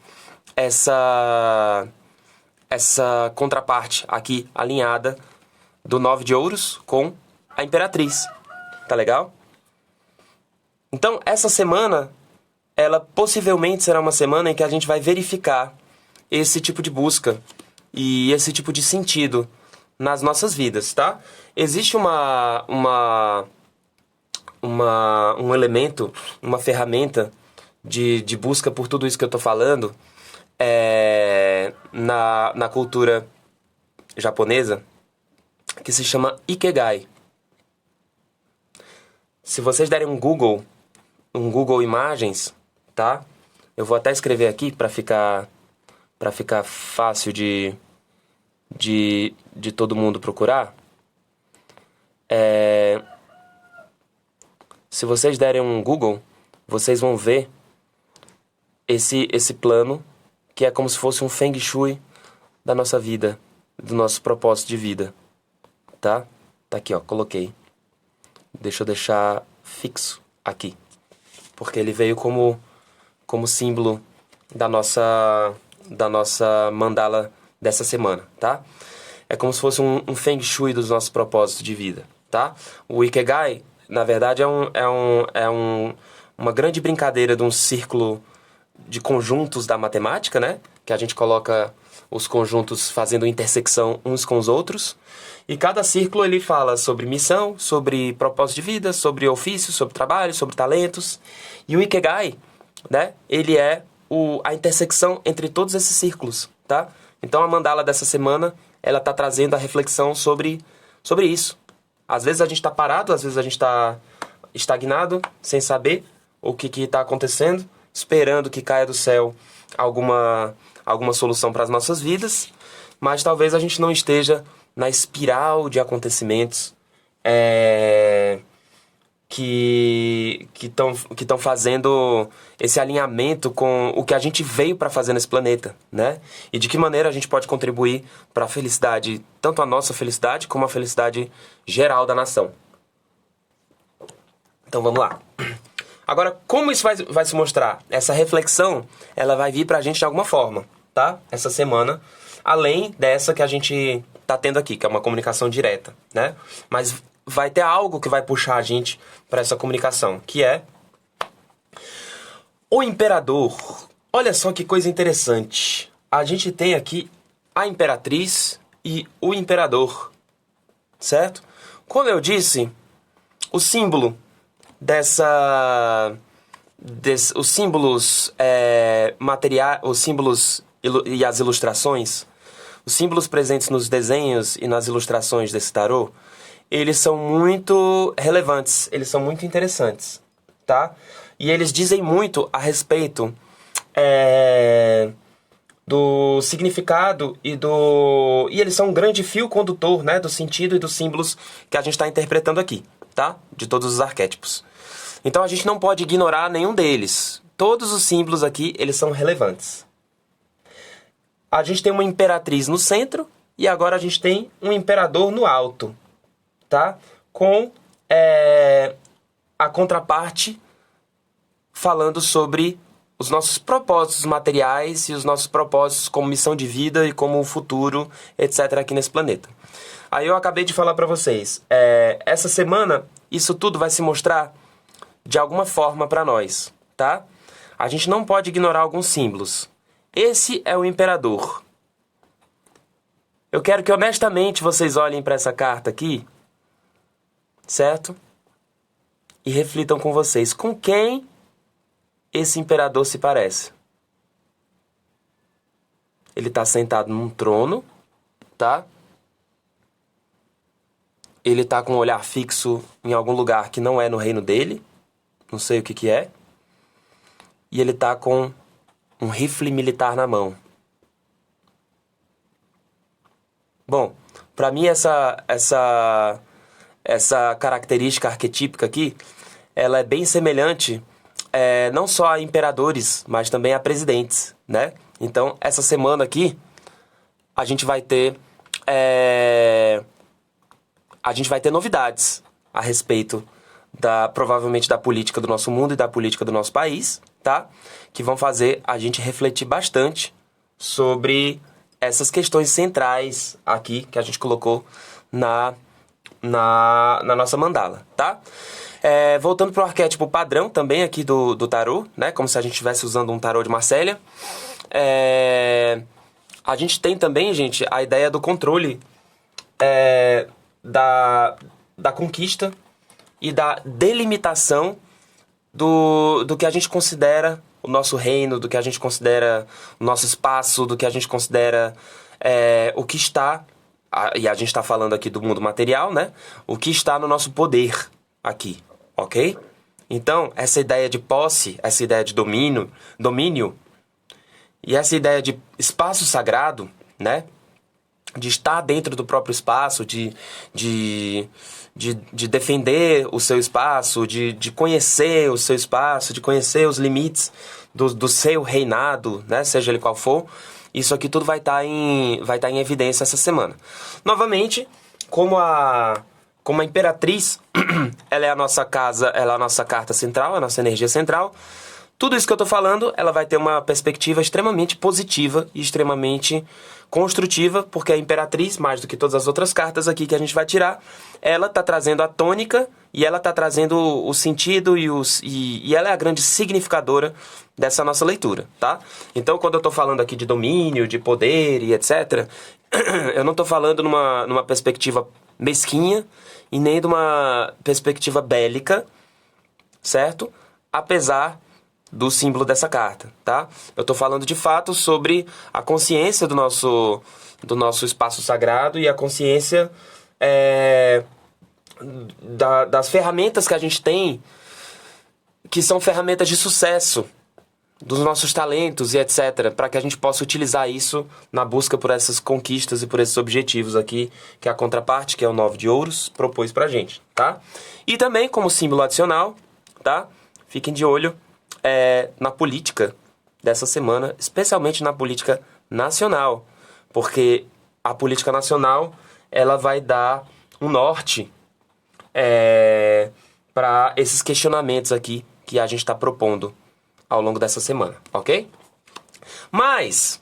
contraparte aqui alinhada do 9 de ouros com a Imperatriz. Tá legal? Então, essa semana, ela possivelmente será uma semana em que a gente vai verificar esse tipo de busca e esse tipo de sentido nas nossas vidas, tá? Existe um elemento, uma ferramenta de busca por tudo isso que eu tô falando na cultura japonesa, que se chama Ikigai. Se vocês derem um Google Imagens, tá? Eu vou até escrever aqui para ficar fácil de todo mundo procurar. Se vocês derem um Google, vocês vão ver esse plano, que é como se fosse um Feng Shui da nossa vida, do nosso propósito de vida, tá? Tá aqui, ó, coloquei. Deixa eu deixar fixo aqui, porque ele veio como símbolo da nossa mandala dessa semana, tá? É como se fosse um Feng Shui dos nossos propósitos de vida, tá? O Ikigai, na verdade, uma grande brincadeira de um círculo de conjuntos da matemática, né? Que a gente coloca os conjuntos fazendo intersecção uns com os outros. E cada círculo ele fala sobre missão, sobre propósito de vida, sobre ofício, sobre trabalho, sobre talentos. E o Ikigai, né? Ele é a intersecção entre todos esses círculos, tá? Então a mandala dessa semana, ela tá trazendo a reflexão sobre isso. Às vezes a gente tá parado, às vezes a gente tá estagnado, sem saber o que tá acontecendo, esperando que caia do céu alguma solução para as nossas vidas, mas talvez a gente não esteja na espiral de acontecimentos que estão fazendo esse alinhamento com o que a gente veio para fazer nesse planeta, né? E de que maneira a gente pode contribuir para a felicidade, tanto a nossa felicidade como a felicidade geral da nação. Então vamos lá. Agora, como isso vai se mostrar? Essa reflexão, ela vai vir pra gente de alguma forma, tá? Essa semana, além dessa que a gente tá tendo aqui, que é uma comunicação direta, né? Mas vai ter algo que vai puxar a gente para essa comunicação, que é o imperador. Olha só que coisa interessante. A gente tem aqui a imperatriz e o imperador, certo? Como eu disse, o símbolo os símbolos materiais, os símbolos e as ilustrações, os símbolos presentes nos desenhos e nas ilustrações desse tarô, eles são muito relevantes, eles são muito interessantes, tá? E eles dizem muito a respeito do significado e eles são um grande fio condutor, né, do sentido e dos símbolos que a gente está interpretando aqui, tá? De todos os arquétipos. Então a gente não pode ignorar nenhum deles. Todos os símbolos aqui, eles são relevantes. A gente tem uma imperatriz no centro e agora a gente tem um imperador no alto, tá? Com a contraparte falando sobre os nossos propósitos materiais e os nossos propósitos como missão de vida e como futuro, etc. aqui nesse planeta. Aí eu acabei de falar para vocês, essa semana isso tudo vai se mostrar de alguma forma para nós, tá? A gente não pode ignorar alguns símbolos. Esse é o imperador. Eu quero que honestamente vocês olhem para essa carta aqui, certo? E reflitam com vocês, com quem esse imperador se parece? Ele está sentado num trono, tá? Ele está com um olhar fixo em algum lugar que não é no reino dele. Não sei o que é. E ele está com um rifle militar na mão. Bom, para mim essa característica arquetípica aqui, ela é bem semelhante não só a imperadores, mas também a presidentes, né? Então, essa semana aqui, a gente vai ter novidades a respeito provavelmente da política do nosso mundo e da política do nosso país, tá? Que vão fazer a gente refletir bastante sobre essas questões centrais aqui que a gente colocou na nossa mandala, tá? Voltando para o arquétipo padrão também aqui do tarô, né? Como se a gente estivesse usando um tarô de Marsella. A gente tem também, gente, a ideia do controle da conquista e da delimitação do que a gente considera o nosso reino, do que a gente considera o nosso espaço, do que a gente considera o que está, e a gente está falando aqui do mundo material, né? O que está no nosso poder aqui, ok? Então, essa ideia de posse, essa ideia de domínio e essa ideia de espaço sagrado, né? De estar dentro do próprio espaço, de defender o seu espaço, de conhecer o seu espaço, de conhecer os limites do seu reinado, né? Seja ele qual for, isso aqui tudo vai estar em evidência essa semana. Novamente, como a Imperatriz, ela é a nossa casa, ela é a nossa carta central, a nossa energia central. Tudo isso que eu estou falando, ela vai ter uma perspectiva extremamente positiva e extremamente construtiva, porque a Imperatriz, mais do que todas as outras cartas aqui que a gente vai tirar, ela está trazendo a tônica e ela está trazendo o sentido e ela é a grande significadora dessa nossa leitura, tá? Então, quando eu estou falando aqui de domínio, de poder e etc., eu não estou falando numa perspectiva mesquinha e nem de uma perspectiva bélica, certo? Apesar do símbolo dessa carta, tá? Eu estou falando de fato sobre a consciência do nosso espaço sagrado e a consciência das ferramentas que a gente tem, que são ferramentas de sucesso, dos nossos talentos e etc, para que a gente possa utilizar isso na busca por essas conquistas e por esses objetivos aqui, que é a contraparte, que é o 9 de ouros, propôs pra gente, tá? E também, como símbolo adicional, tá? Fiquem de olho na política dessa semana, especialmente na política nacional, porque a política nacional, ela vai dar um norte para esses questionamentos aqui que a gente está propondo ao longo dessa semana, ok? Mas,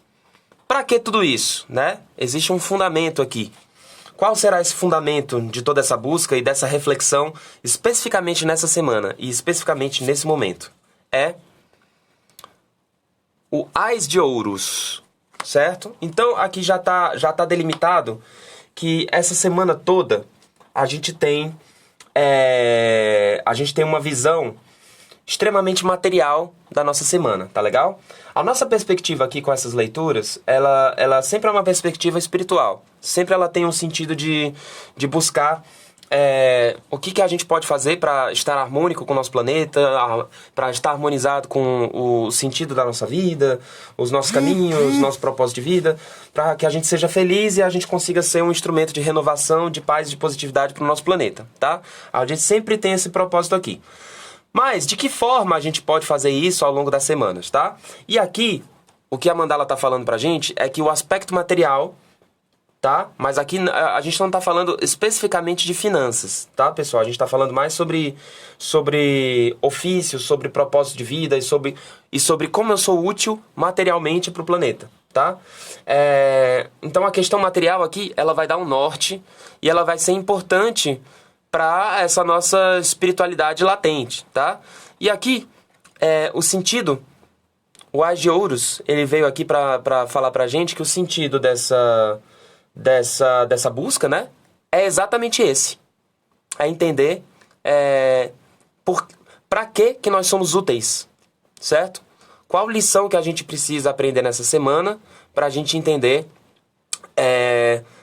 para que tudo isso, né? Existe um fundamento aqui. Qual será esse fundamento de toda essa busca e dessa reflexão, especificamente nessa semana e especificamente nesse momento? É o Ás de Ouros, certo? Então, aqui já tá delimitado que essa semana toda a gente tem uma visão extremamente material da nossa semana, tá legal? A nossa perspectiva aqui com essas leituras, ela sempre é uma perspectiva espiritual. Sempre ela tem um sentido de buscar o que a gente pode fazer para estar harmônico com o nosso planeta, para estar harmonizado com o sentido da nossa vida, os nossos caminhos, os nossos propósitos de vida, para que a gente seja feliz e a gente consiga ser um instrumento de renovação, de paz e de positividade para o nosso planeta, tá? A gente sempre tem esse propósito aqui. Mas, de que forma a gente pode fazer isso ao longo das semanas, tá? E aqui, o que a mandala tá falando pra gente é que o aspecto material, tá? Mas aqui a gente não tá falando especificamente de finanças, tá, pessoal? A gente tá falando mais sobre ofício, sobre propósito de vida e sobre como eu sou útil materialmente pro planeta, tá? Então, a questão material aqui, ela vai dar um norte e ela vai ser importante para essa nossa espiritualidade latente, tá? E aqui, o sentido, o Ás de Ouros, ele veio aqui para falar pra gente que o sentido dessa busca, né? É exatamente esse. É entender para que nós somos úteis, certo? Qual lição que a gente precisa aprender nessa semana para a gente entender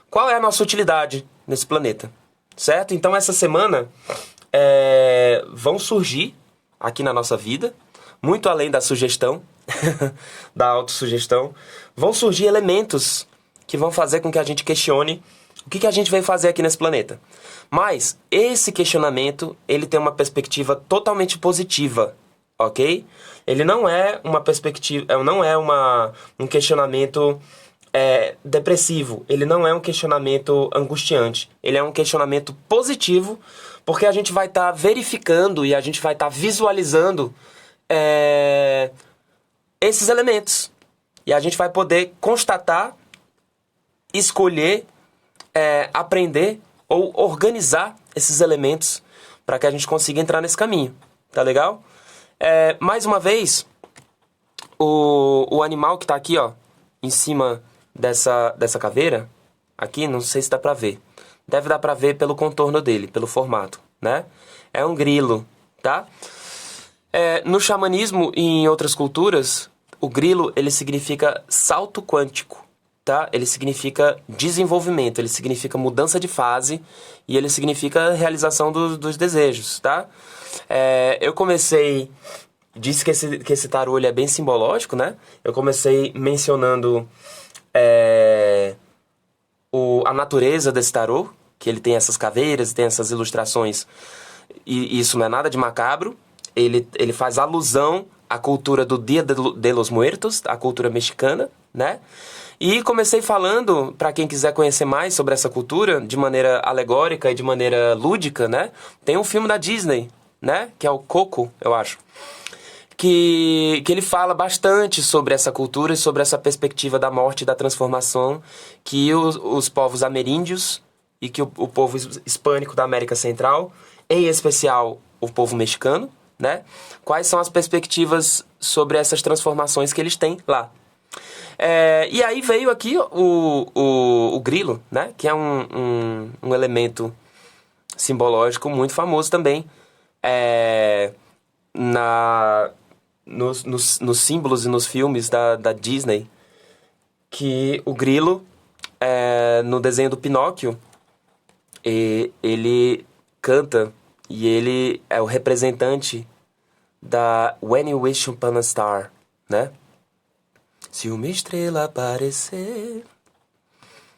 qual é a nossa utilidade nesse planeta. Certo? Então, essa semana vão surgir aqui na nossa vida, muito além da sugestão, da autossugestão, vão surgir elementos que vão fazer com que a gente questione o que a gente veio fazer aqui nesse planeta. Mas esse questionamento, ele tem uma perspectiva totalmente positiva, ok? Ele não é uma perspectiva, não é um questionamento depressivo, ele não é um questionamento angustiante, ele é um questionamento positivo, porque a gente vai estar verificando e a gente vai estar visualizando esses elementos, e a gente vai poder constatar, escolher, aprender ou organizar esses elementos para que a gente consiga entrar nesse caminho, tá legal? Mais uma vez, o animal que está aqui, ó, em cima dessa caveira, aqui, não sei se dá pra ver. Deve dar pra ver pelo contorno dele, pelo formato, né? É um grilo, tá? No xamanismo e em outras culturas, o grilo, ele significa salto quântico, tá? Ele significa desenvolvimento, ele significa mudança de fase e ele significa realização dos desejos, tá? Eu comecei... Disse que esse tarô ele é bem simbológico, né? Eu comecei mencionando a natureza desse tarô, que ele tem essas caveiras, tem essas ilustrações, e isso não é nada de macabro. Ele faz alusão à cultura do Dia de los Muertos, a cultura mexicana, né? E comecei falando, para quem quiser conhecer mais sobre essa cultura, de maneira alegórica e de maneira lúdica, né? Tem um filme da Disney, né? Que é o Coco, eu acho. Que ele fala bastante sobre essa cultura e sobre essa perspectiva da morte e da transformação que os povos ameríndios e que o povo hispânico da América Central, em especial o povo mexicano, né? Quais são as perspectivas sobre essas transformações que eles têm lá. E aí veio aqui o grilo, né? Que é um elemento simbológico muito famoso também nos símbolos e nos filmes da Disney, que o grilo, no desenho do Pinóquio, ele canta e ele é o representante da When You Wish Upon a Star, né? Se uma estrela aparecer,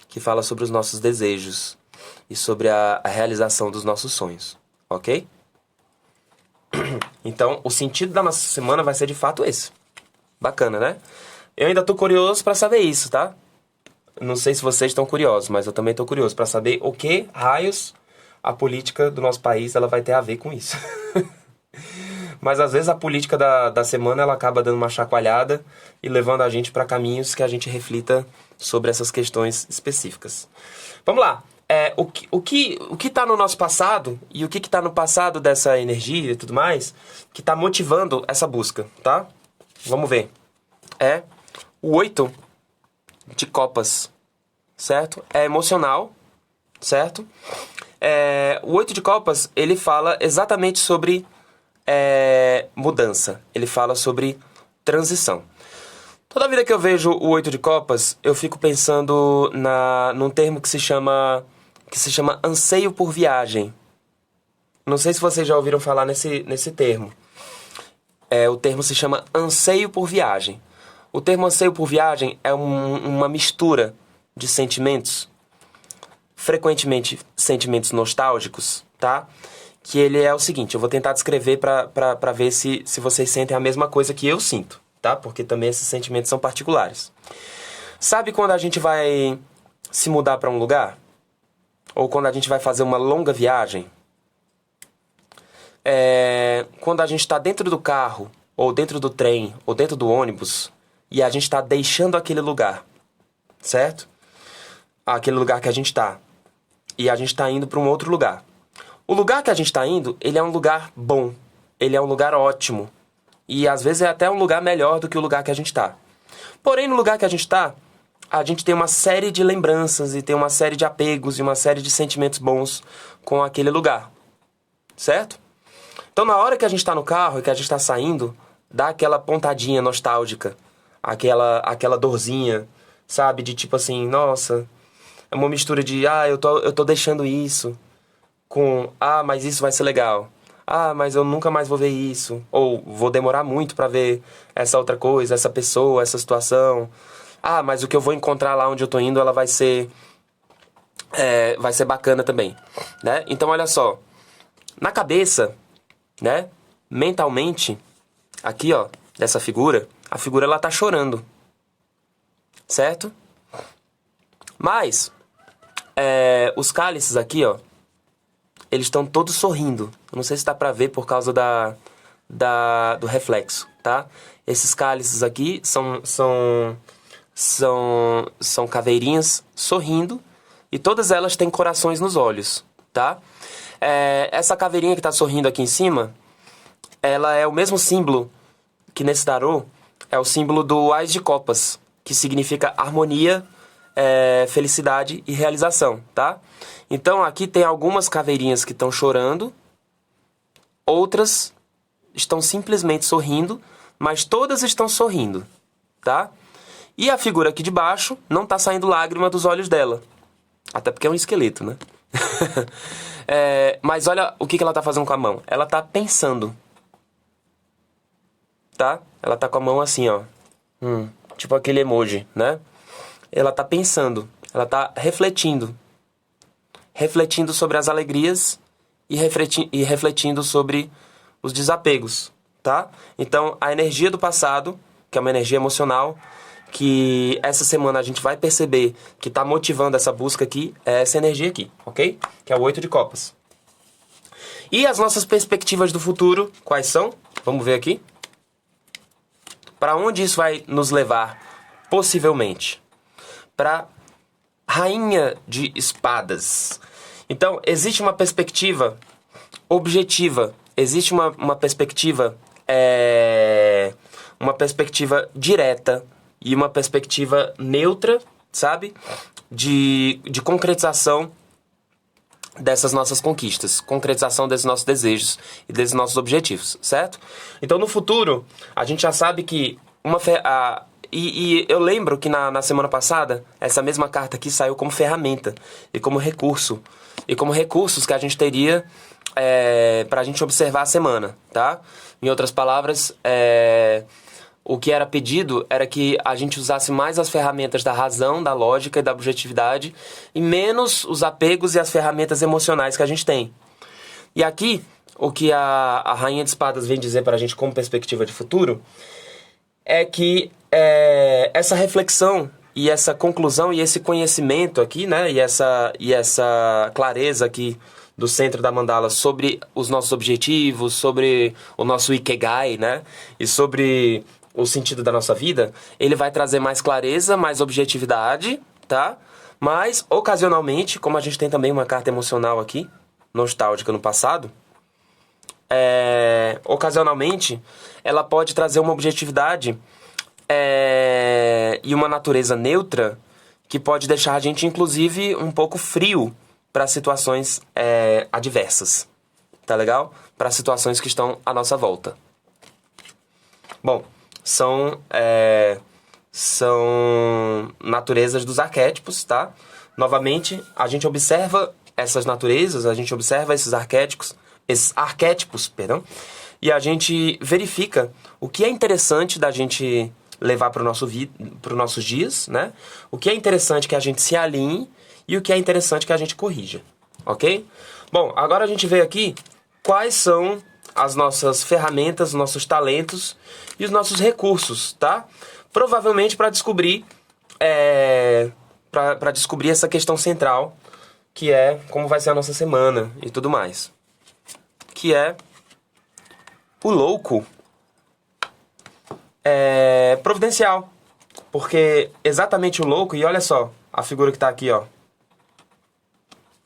que fala sobre os nossos desejos e sobre a realização dos nossos sonhos, ok? Então, o sentido da nossa semana vai ser de fato esse. Bacana, né? Eu ainda tô curioso pra saber isso, tá? Não sei se vocês estão curiosos, mas eu também tô curioso pra saber o que raios a política do nosso país ela vai ter a ver com isso. Mas às vezes a política da semana ela acaba dando uma chacoalhada e levando a gente pra caminhos que a gente reflita sobre essas questões específicas. Vamos lá. O que tá no nosso passado e o que tá no passado dessa energia e tudo mais que tá motivando essa busca, tá? Vamos ver. O 8 de copas, certo? É emocional, certo? O 8 de copas, ele fala exatamente sobre mudança. Ele fala sobre transição. Toda vida que eu vejo o 8 de copas, eu fico pensando num termo que se chama anseio por viagem. Não sei se vocês já ouviram falar nesse termo. O termo se chama anseio por viagem. O termo anseio por viagem é uma mistura de sentimentos, frequentemente sentimentos nostálgicos, tá? Que ele é o seguinte, eu vou tentar descrever para ver se vocês sentem a mesma coisa que eu sinto, tá? Porque também esses sentimentos são particulares. Sabe quando a gente vai se mudar para um lugar? Ou quando a gente vai fazer uma longa viagem? Quando a gente está dentro do carro, ou dentro do trem, ou dentro do ônibus, e a gente está deixando aquele lugar, certo? Aquele lugar que a gente está. E a gente está indo para um outro lugar. O lugar que a gente está indo, ele é um lugar bom. Ele é um lugar ótimo. E às vezes é até um lugar melhor do que o lugar que a gente está. Porém, no lugar que a gente está, a gente tem uma série de lembranças e tem uma série de apegos e uma série de sentimentos bons com aquele lugar. Certo? Então, na hora que a gente está no carro e que a gente está saindo, dá aquela pontadinha nostálgica. Aquela dorzinha, sabe? De tipo assim, nossa, é uma mistura de, eu tô deixando isso, com, mas isso vai ser legal. Mas eu nunca mais vou ver isso. Ou vou demorar muito pra ver essa outra coisa, essa pessoa, essa situação. Mas o que eu vou encontrar lá onde eu tô indo, ela vai ser bacana também, né? Então, olha só. Na cabeça, né? Mentalmente, aqui, ó, dessa figura, a figura, ela tá chorando. Certo? Mas, os cálices aqui, ó, eles estão todos sorrindo. Eu não sei se dá pra ver por causa do reflexo, tá? Esses cálices aqui são caveirinhas sorrindo e todas elas têm corações nos olhos, tá? Essa caveirinha que tá sorrindo aqui em cima, ela é o mesmo símbolo que nesse tarô é o símbolo do Ás de Copas, que significa harmonia, felicidade e realização, tá? Então aqui tem algumas caveirinhas que estão chorando, outras estão simplesmente sorrindo, mas todas estão sorrindo, tá? E a figura aqui de baixo não tá saindo lágrima dos olhos dela. Até porque é um esqueleto, né? Mas olha o que ela tá fazendo com a mão. Ela tá pensando. Tá? Ela tá com a mão assim, ó. Tipo aquele emoji, né? Ela tá pensando. Ela tá refletindo. Refletindo sobre as alegrias e refletindo sobre os desapegos, tá? Então, a energia do passado, que é uma energia emocional, que essa semana a gente vai perceber que tá motivando essa busca aqui, é essa energia aqui, ok? Que é o 8 de copas. E as nossas perspectivas do futuro, quais são? Vamos ver aqui. Para onde isso vai nos levar? Possivelmente. Para Rainha de Espadas. Então, existe uma perspectiva objetiva. Existe uma perspectiva... uma perspectiva direta e uma perspectiva neutra, sabe? De concretização dessas nossas conquistas, concretização desses nossos desejos e desses nossos objetivos, certo? Então, no futuro, a gente já sabe que e eu lembro que na semana passada, essa mesma carta aqui saiu como ferramenta e como recurso. E como recursos que a gente teria para a gente observar a semana, tá? Em outras palavras, o que era pedido era que a gente usasse mais as ferramentas da razão, da lógica e da objetividade e menos os apegos e as ferramentas emocionais que a gente tem. E aqui, o que a Rainha de Espadas vem dizer para a gente como perspectiva de futuro é que essa reflexão e essa conclusão e esse conhecimento aqui, né, e essa clareza aqui do centro da mandala sobre os nossos objetivos, sobre o nosso Ikigai, né, e sobre o sentido da nossa vida, ele vai trazer mais clareza, mais objetividade, tá? Mas, ocasionalmente, como a gente tem também uma carta emocional aqui, nostálgica no passado, ocasionalmente, ela pode trazer uma objetividade e uma natureza neutra que pode deixar a gente, inclusive, um pouco frio para situações adversas, tá legal? Para situações que estão à nossa volta. Bom, são naturezas dos arquétipos, tá? Novamente, a gente observa essas naturezas, a gente observa esses arquétipos, perdão, e a gente verifica o que é interessante da gente levar para os nossos dias, né? O que é interessante que a gente se alinhe e o que é interessante que a gente corrija, ok? Bom, agora a gente vê aqui quais são as nossas ferramentas, os nossos talentos e os nossos recursos, tá? Provavelmente para descobrir para descobrir essa questão central, que é como vai ser a nossa semana e tudo mais. Que é o louco providencial. Porque exatamente o louco, e olha só a figura que tá aqui, ó.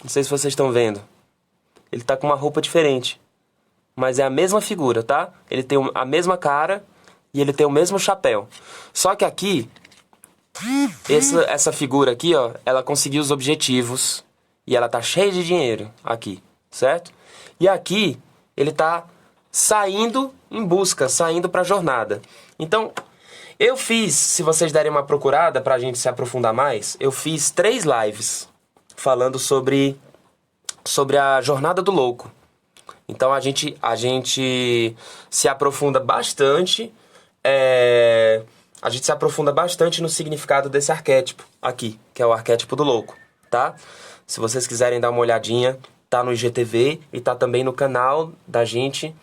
Não sei se vocês estão vendo. Ele tá com uma roupa diferente. Mas é a mesma figura, tá? Ele tem a mesma cara e ele tem o mesmo chapéu. Só que aqui, essa figura aqui, ó, ela conseguiu os objetivos e ela tá cheia de dinheiro aqui, certo? E aqui, ele tá saindo em busca, saindo pra jornada. Então, eu fiz, se vocês derem uma procurada pra gente se aprofundar mais, eu fiz 3 lives falando sobre a jornada do louco. Então a gente se aprofunda bastante, no significado desse arquétipo aqui, que é o arquétipo do louco, tá? Se vocês quiserem dar uma olhadinha, tá no IGTV e tá também no canal da gente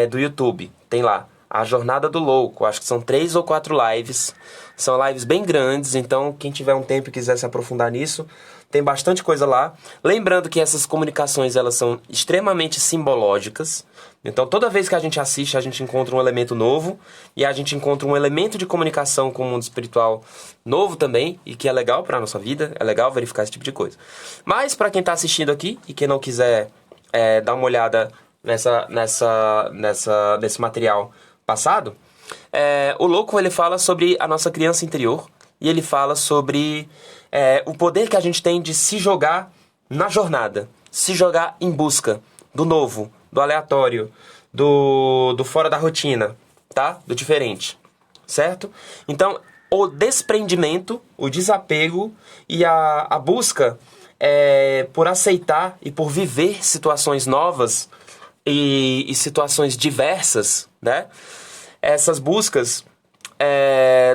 do YouTube. Tem lá, a Jornada do Louco, acho que são 3 ou 4 lives, são lives bem grandes, então quem tiver um tempo e quiser se aprofundar nisso, tem bastante coisa lá. Lembrando que essas comunicações, elas são extremamente simbológicas. Então, toda vez que a gente assiste, a gente encontra um elemento novo. E a gente encontra um elemento de comunicação com o mundo espiritual novo também. E que é legal para a nossa vida. É legal verificar esse tipo de coisa. Mas, para quem está assistindo aqui e quem não quiser dar uma olhada nesse material passado, o louco, ele fala sobre a nossa criança interior. E ele fala sobre o poder que a gente tem de se jogar na jornada. Se jogar em busca do novo, do aleatório, do fora da rotina, tá? Do diferente, certo? Então, o desprendimento, o desapego e a busca por aceitar e por viver situações novas e situações diversas, né? Essas buscas,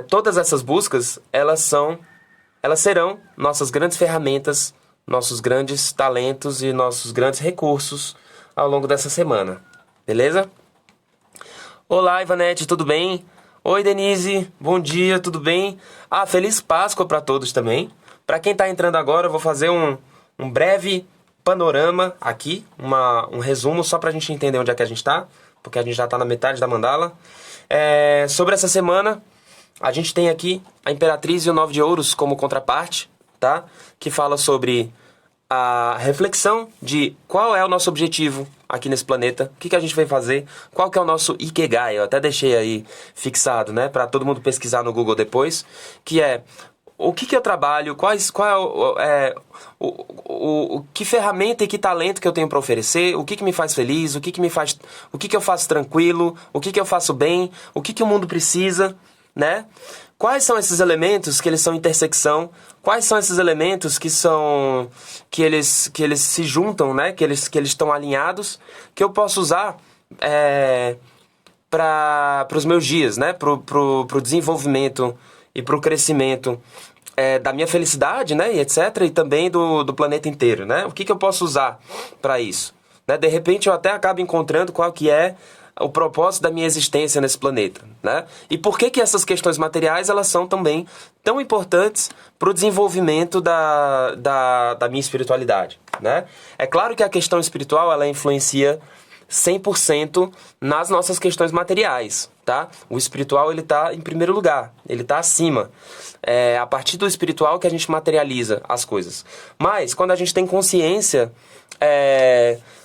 todas essas buscas, elas serão nossas grandes ferramentas, nossos grandes talentos e nossos grandes recursos ao longo dessa semana. Beleza? Olá, Ivanete, tudo bem? Oi, Denise, bom dia, tudo bem? Feliz Páscoa para todos também. Para quem está entrando agora, eu vou fazer um breve panorama aqui, um resumo só para a gente entender onde é que a gente está, porque a gente já está na metade da mandala. Sobre essa semana, a gente tem aqui a Imperatriz e o 9 de Ouros como contraparte, tá? Que fala sobre a reflexão de qual é o nosso objetivo aqui nesse planeta, o que a gente vai fazer, qual que é o nosso Ikigai. Eu até deixei aí fixado, né, para todo mundo pesquisar no Google depois, que é o que eu trabalho, que ferramenta e que talento que eu tenho para oferecer, o que me faz feliz, o que eu faço tranquilo, o que eu faço bem, o que o mundo precisa, né? Quais são esses elementos que eles são intersecção? Quais são esses elementos que eles se juntam, né? Que eles estão alinhados, que eu posso usar para os meus dias, né? Pro desenvolvimento e pro crescimento da minha felicidade, né? E etc. E também do planeta inteiro, né? O que eu posso usar para isso? Né? De repente eu até acabo encontrando qual que é o propósito da minha existência nesse planeta, né? E por que essas questões materiais elas são também tão importantes para o desenvolvimento da minha espiritualidade, né? É claro que a questão espiritual ela influencia 100% nas nossas questões materiais, tá? O espiritual ele está em primeiro lugar, ele está acima. É a partir do espiritual que a gente materializa as coisas. Mas quando a gente tem consciência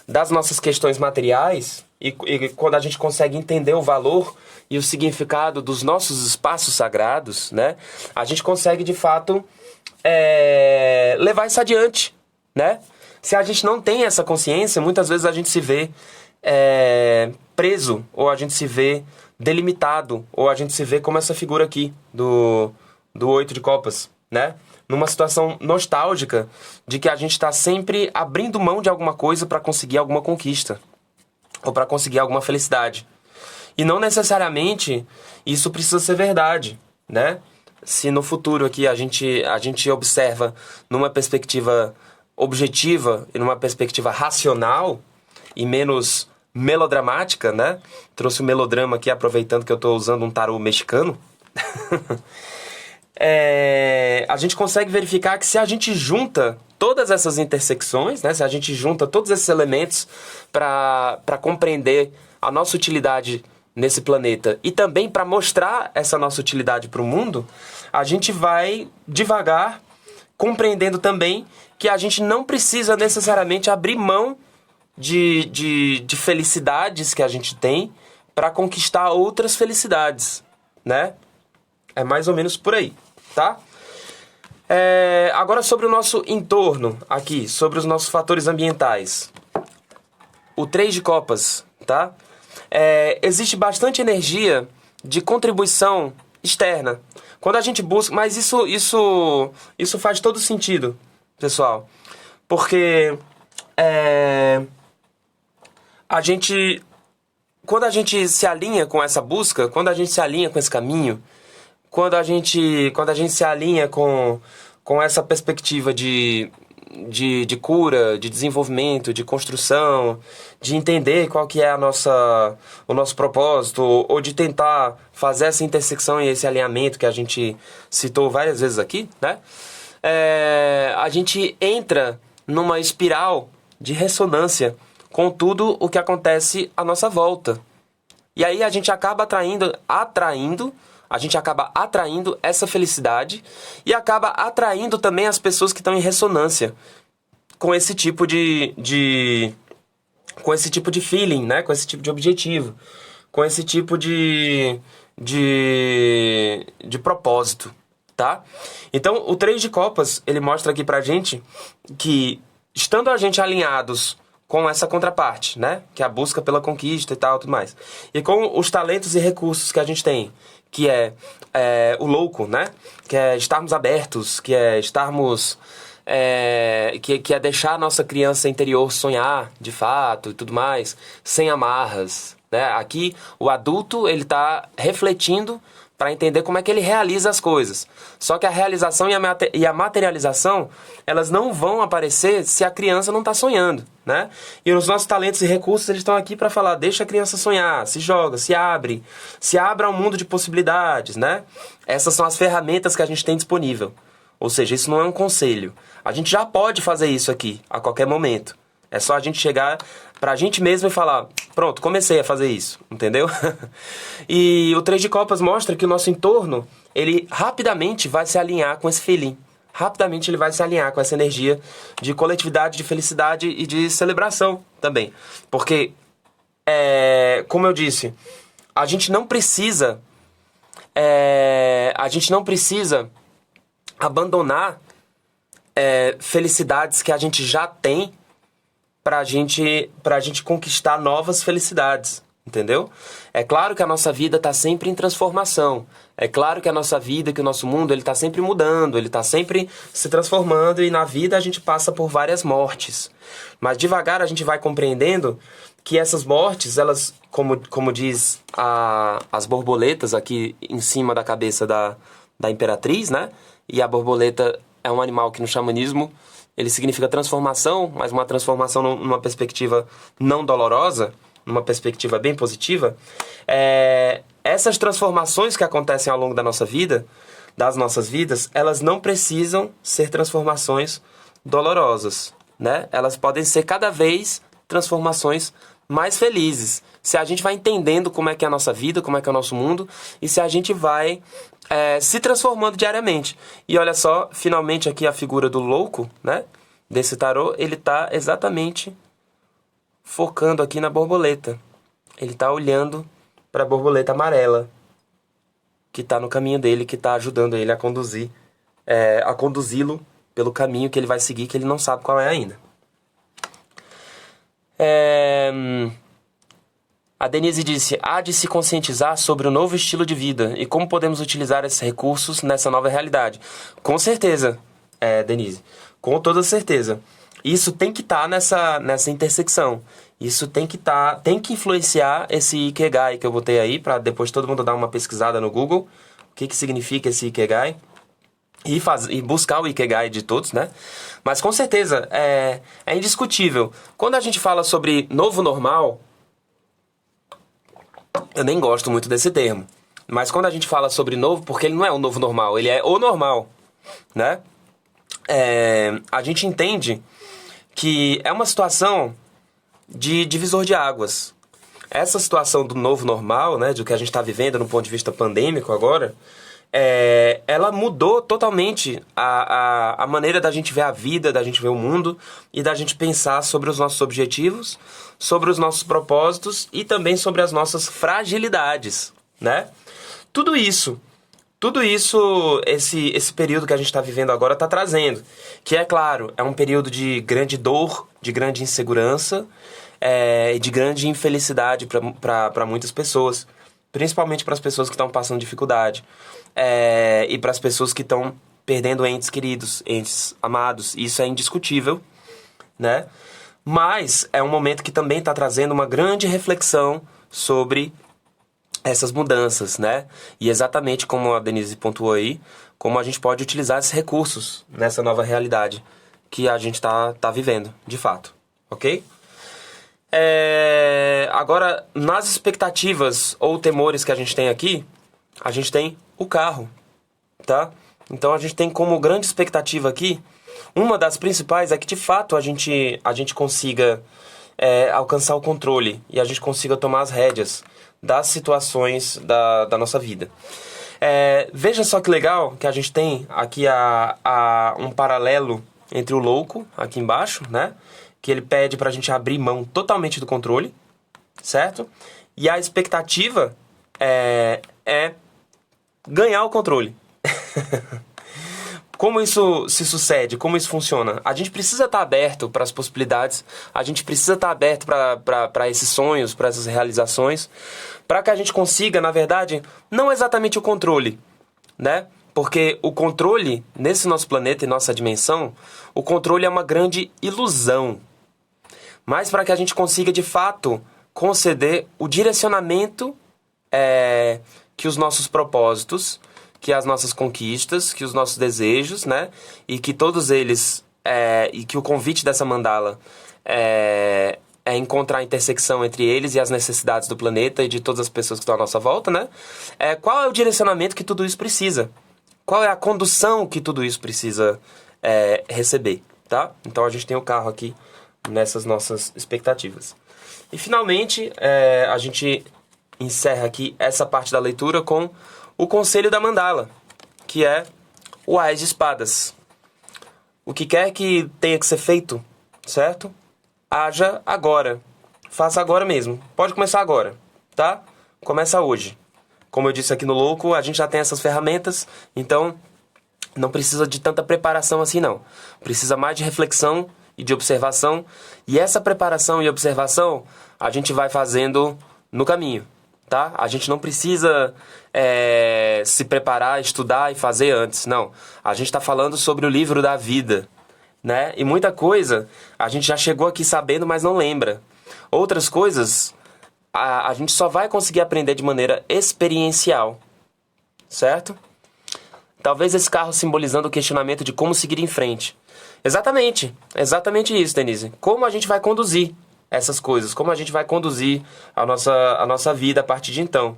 das nossas questões materiais e quando a gente consegue entender o valor e o significado dos nossos espaços sagrados, né? A gente consegue, de fato, levar isso adiante, né? Se a gente não tem essa consciência, muitas vezes a gente se vê preso, ou a gente se vê delimitado, ou a gente se vê como essa figura aqui do 8 de copas, né? Numa situação nostálgica de que a gente está sempre abrindo mão de alguma coisa para conseguir alguma conquista ou para conseguir alguma felicidade. E não necessariamente isso precisa ser verdade, né? Se no futuro aqui a gente observa numa perspectiva objetiva e numa perspectiva racional e menos melodramática, né? Trouxe o melodrama aqui aproveitando que eu estou usando um tarô mexicano. A gente consegue verificar que se a gente junta todas essas intersecções, né, se a gente junta todos esses elementos para compreender a nossa utilidade nesse planeta e também para mostrar essa nossa utilidade para o mundo, a gente vai devagar compreendendo também que a gente não precisa necessariamente abrir mão de felicidades que a gente tem para conquistar outras felicidades, né? É mais ou menos por aí, tá? Agora sobre o nosso entorno aqui, sobre os nossos fatores ambientais. O 3 de copas, tá? Existe bastante energia de contribuição externa. Quando a gente busca... Mas isso faz todo sentido, pessoal. Porque quando a gente se alinha com essa busca, quando a gente se alinha com esse caminho, quando a gente se alinha com essa perspectiva de cura, de desenvolvimento, de construção, de entender qual que é o nosso propósito, ou de tentar fazer essa intersecção e esse alinhamento que a gente citou várias vezes aqui, né? A gente entra numa espiral de ressonância com tudo o que acontece à nossa volta. E aí a gente acaba atraindo essa felicidade e acaba atraindo também as pessoas que estão em ressonância com esse tipo de feeling, né? Com esse tipo de objetivo, com esse tipo de propósito, tá? Então, o 3 de copas, ele mostra aqui pra gente que, estando a gente alinhados com essa contraparte, né? Que é a busca pela conquista e tal, tudo mais. E com os talentos e recursos que a gente tem, que é o louco, né? Que é estarmos abertos, que é estarmos... que é deixar a nossa criança interior sonhar, de fato, e tudo mais, sem amarras, né? Aqui, o adulto, ele tá refletindo para entender como é que ele realiza as coisas. Só que a realização e a materialização, elas não vão aparecer se a criança não está sonhando, né? E os nossos talentos e recursos, eles estão aqui para falar, deixa a criança sonhar, se joga, se abra ao mundo de possibilidades, né? Essas são as ferramentas que a gente tem disponível. Ou seja, isso não é um conselho. A gente já pode fazer isso aqui, a qualquer momento. É só a gente chegar pra gente mesmo e falar, pronto, comecei a fazer isso, entendeu? E o 3 de Copas mostra que o nosso entorno, ele rapidamente vai se alinhar com esse feeling. Rapidamente ele vai se alinhar com essa energia de coletividade, de felicidade e de celebração também. Porque, como eu disse, a gente não precisa abandonar felicidades que a gente já tem pra gente conquistar novas felicidades, entendeu? É claro que a nossa vida tá sempre em transformação. É claro que a nossa vida, que o nosso mundo, ele tá sempre mudando, ele tá sempre se transformando e na vida a gente passa por várias mortes. Mas devagar a gente vai compreendendo que essas mortes, elas, como diz as borboletas aqui em cima da cabeça da imperatriz, né? E a borboleta é um animal que no xamanismo ele significa transformação, mas uma transformação numa perspectiva não dolorosa, numa perspectiva bem positiva. Essas transformações que acontecem ao longo da nossa vida, das nossas vidas, elas não precisam ser transformações dolorosas, né? Elas podem ser cada vez transformações mais felizes. Se a gente vai entendendo como é que é a nossa vida, como é que é o nosso mundo, e se a gente vai se transformando diariamente. E olha só, finalmente aqui a figura do louco, né? Desse tarô, ele está exatamente focando aqui na borboleta. Ele está olhando para a borboleta amarela, que está no caminho dele, que está ajudando ele a conduzi-lo pelo caminho que ele vai seguir, que ele não sabe qual é ainda. A Denise disse, há de se conscientizar sobre o novo estilo de vida e como podemos utilizar esses recursos nessa nova realidade. Com certeza, Denise, com toda certeza. Isso tem que estar nessa intersecção. Isso tem que influenciar esse Ikigai que eu botei aí, para depois todo mundo dar uma pesquisada no Google, o que significa esse Ikigai, e buscar o Ikigai de todos, né? Mas com certeza, é indiscutível. Quando a gente fala sobre novo normal, eu nem gosto muito desse termo. Mas quando a gente fala sobre novo, porque ele não é o novo normal, ele é o normal, né? A gente entende que é uma situação de divisor de águas. Essa situação do novo normal, né, do que a gente está vivendo no ponto de vista pandêmico agora, ela mudou totalmente a maneira da gente ver a vida, da gente ver o mundo e da gente pensar sobre os nossos objetivos, sobre os nossos propósitos e também sobre as nossas fragilidades, né? Tudo isso, esse período que a gente está vivendo agora está trazendo. Que, é claro, é um período de grande dor, de grande insegurança e de grande infelicidade para muitas pessoas. Principalmente para as pessoas que estão passando dificuldade. E para as pessoas que estão perdendo entes queridos, entes amados. Isso é indiscutível, né? Mas é um momento que também está trazendo uma grande reflexão sobre essas mudanças, né? E exatamente como a Denise pontuou aí, como a gente pode utilizar esses recursos nessa nova realidade que a gente tá vivendo, de fato, ok? Agora, nas expectativas ou temores que a gente tem aqui, a gente tem o carro, tá? Então a gente tem como grande expectativa aqui, uma das principais é que de fato a gente consiga alcançar o controle e a gente consiga tomar as rédeas das situações da nossa vida. Veja só que legal que a gente tem aqui um paralelo entre o louco, aqui embaixo, né? Que ele pede pra gente abrir mão totalmente do controle, certo? E a expectativa é ganhar o controle. Como isso se sucede? Como isso funciona? A gente precisa estar aberto para as possibilidades, a gente precisa estar aberto para esses sonhos, para essas realizações, para que a gente consiga, na verdade, não exatamente o controle, né? Porque o controle, nesse nosso planeta e nossa dimensão, o controle é uma grande ilusão. Mas para que a gente consiga, de fato, conceder o direcionamento que os nossos propósitos, que as nossas conquistas, que os nossos desejos, né? E que todos eles, e que o convite dessa mandala é encontrar a intersecção entre eles e as necessidades do planeta e de todas as pessoas que estão à nossa volta, né? Qual é o direcionamento que tudo isso precisa? Qual é a condução que tudo isso precisa receber, tá? Então a gente tem o carro aqui nessas nossas expectativas. E finalmente, a gente encerra aqui essa parte da leitura com o conselho da mandala, que é o Ás de Espadas. O que quer que tenha que ser feito, certo? Haja agora. Faça agora mesmo. Pode começar agora, tá? Começa hoje. Como eu disse aqui no Louco, a gente já tem essas ferramentas, então não precisa de tanta preparação assim, não. Precisa mais de reflexão e de observação. E essa preparação e observação a gente vai fazendo no caminho, tá? A gente não precisa se preparar, estudar e fazer antes, não. A gente está falando sobre o livro da vida, né? E muita coisa a gente já chegou aqui sabendo, mas não lembra. Outras coisas a gente só vai conseguir aprender de maneira experiencial, certo? Talvez esse carro simbolizando o questionamento de como seguir em frente. Exatamente isso, Denise. Como a gente vai conduzir essas coisas, como a gente vai conduzir a nossa vida a partir de então.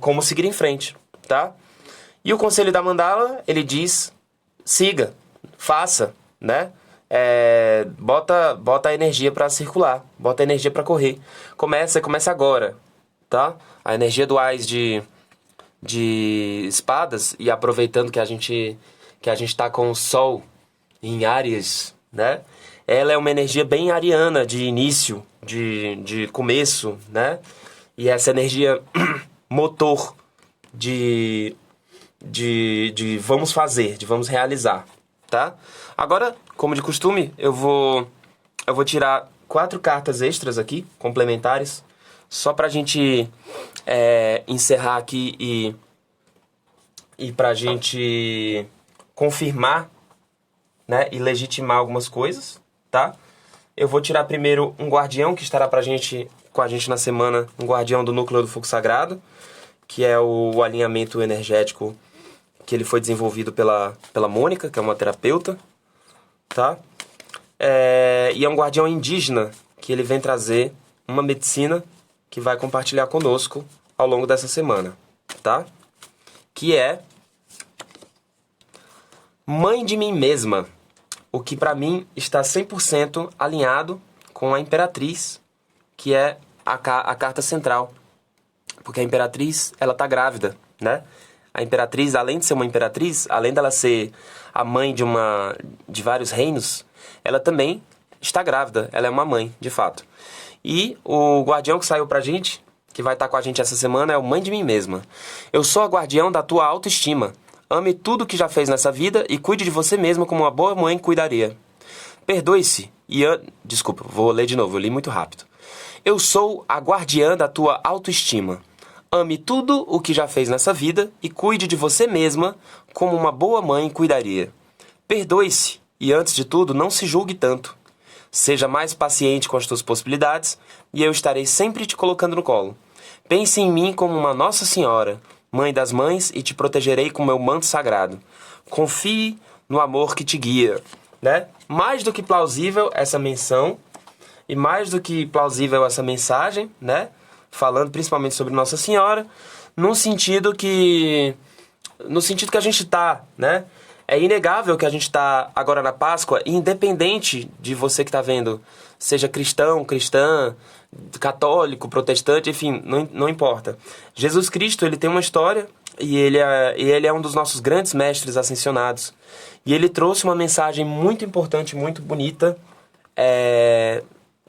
Como seguir em frente, tá? E o conselho da mandala, ele diz, siga, faça, né? Bota a energia para circular, bota a energia para correr. Começa agora, tá? A energia do Ás de espadas, e aproveitando que a gente tá com o Sol em Áries, né? Ela é uma energia bem ariana de início, de começo, né? E essa energia motor de vamos fazer, de vamos realizar, tá? Agora, como de costume, eu vou tirar 4 cartas extras aqui, complementares, só pra gente encerrar aqui e pra gente confirmar, né, e legitimar algumas coisas, tá? Eu vou tirar primeiro um guardião que estará com a gente na semana, um guardião do núcleo do fogo sagrado, que é o alinhamento energético que ele foi desenvolvido pela Mônica, que é uma terapeuta, tá? E é um guardião indígena que ele vem trazer uma medicina que vai compartilhar conosco ao longo dessa semana, tá? Que é Mãe de Mim Mesma, o que para mim está 100% alinhado com a Imperatriz, que é a carta central. Porque a Imperatriz, ela tá grávida, né? A Imperatriz, além de ser uma Imperatriz, além dela ser a mãe de vários reinos, ela também está grávida, ela é uma mãe, de fato. E o guardião que saiu pra gente, que vai estar com a gente essa semana, é o Mãe de Mim Mesma. Eu sou a guardião da tua autoestima. Ame tudo que já fez nessa vida e cuide de você mesma como uma boa mãe cuidaria. Perdoe-se e... Desculpa, vou ler de novo, eu li muito rápido. Eu sou a guardiã da tua autoestima. Ame tudo o que já fez nessa vida e cuide de você mesma como uma boa mãe cuidaria. Perdoe-se e, antes de tudo, não se julgue tanto. Seja mais paciente com as tuas possibilidades e eu estarei sempre te colocando no colo. Pense em mim como uma Nossa Senhora, Mãe das Mães, e te protegerei com meu manto sagrado. Confie no amor que te guia, né? Mais do que plausível essa menção e mais do que plausível essa mensagem, né? Falando principalmente sobre Nossa Senhora, no sentido que a gente está, né? É inegável que a gente está agora na Páscoa, independente de você que está vendo, seja cristão, cristã, católico, protestante, enfim, não importa. Jesus Cristo, ele tem uma história e ele é um dos nossos grandes mestres ascensionados. E ele trouxe uma mensagem muito importante, muito bonita,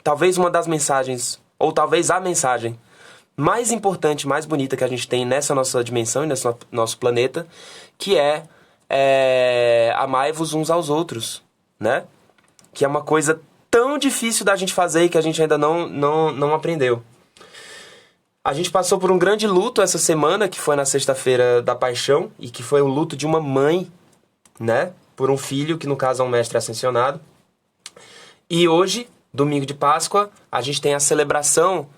talvez uma das mensagens, ou talvez a mensagem mais importante, mais bonita que a gente tem nessa nossa dimensão e nesse nosso planeta, que é amai-vos uns aos outros, né? Que é uma coisa tão difícil da gente fazer e que a gente ainda não aprendeu. A gente passou por um grande luto essa semana, que foi na sexta-feira da Paixão, e que foi o luto de uma mãe, né? Por um filho, que no caso é um mestre ascensionado. E hoje, domingo de Páscoa, a gente tem a celebração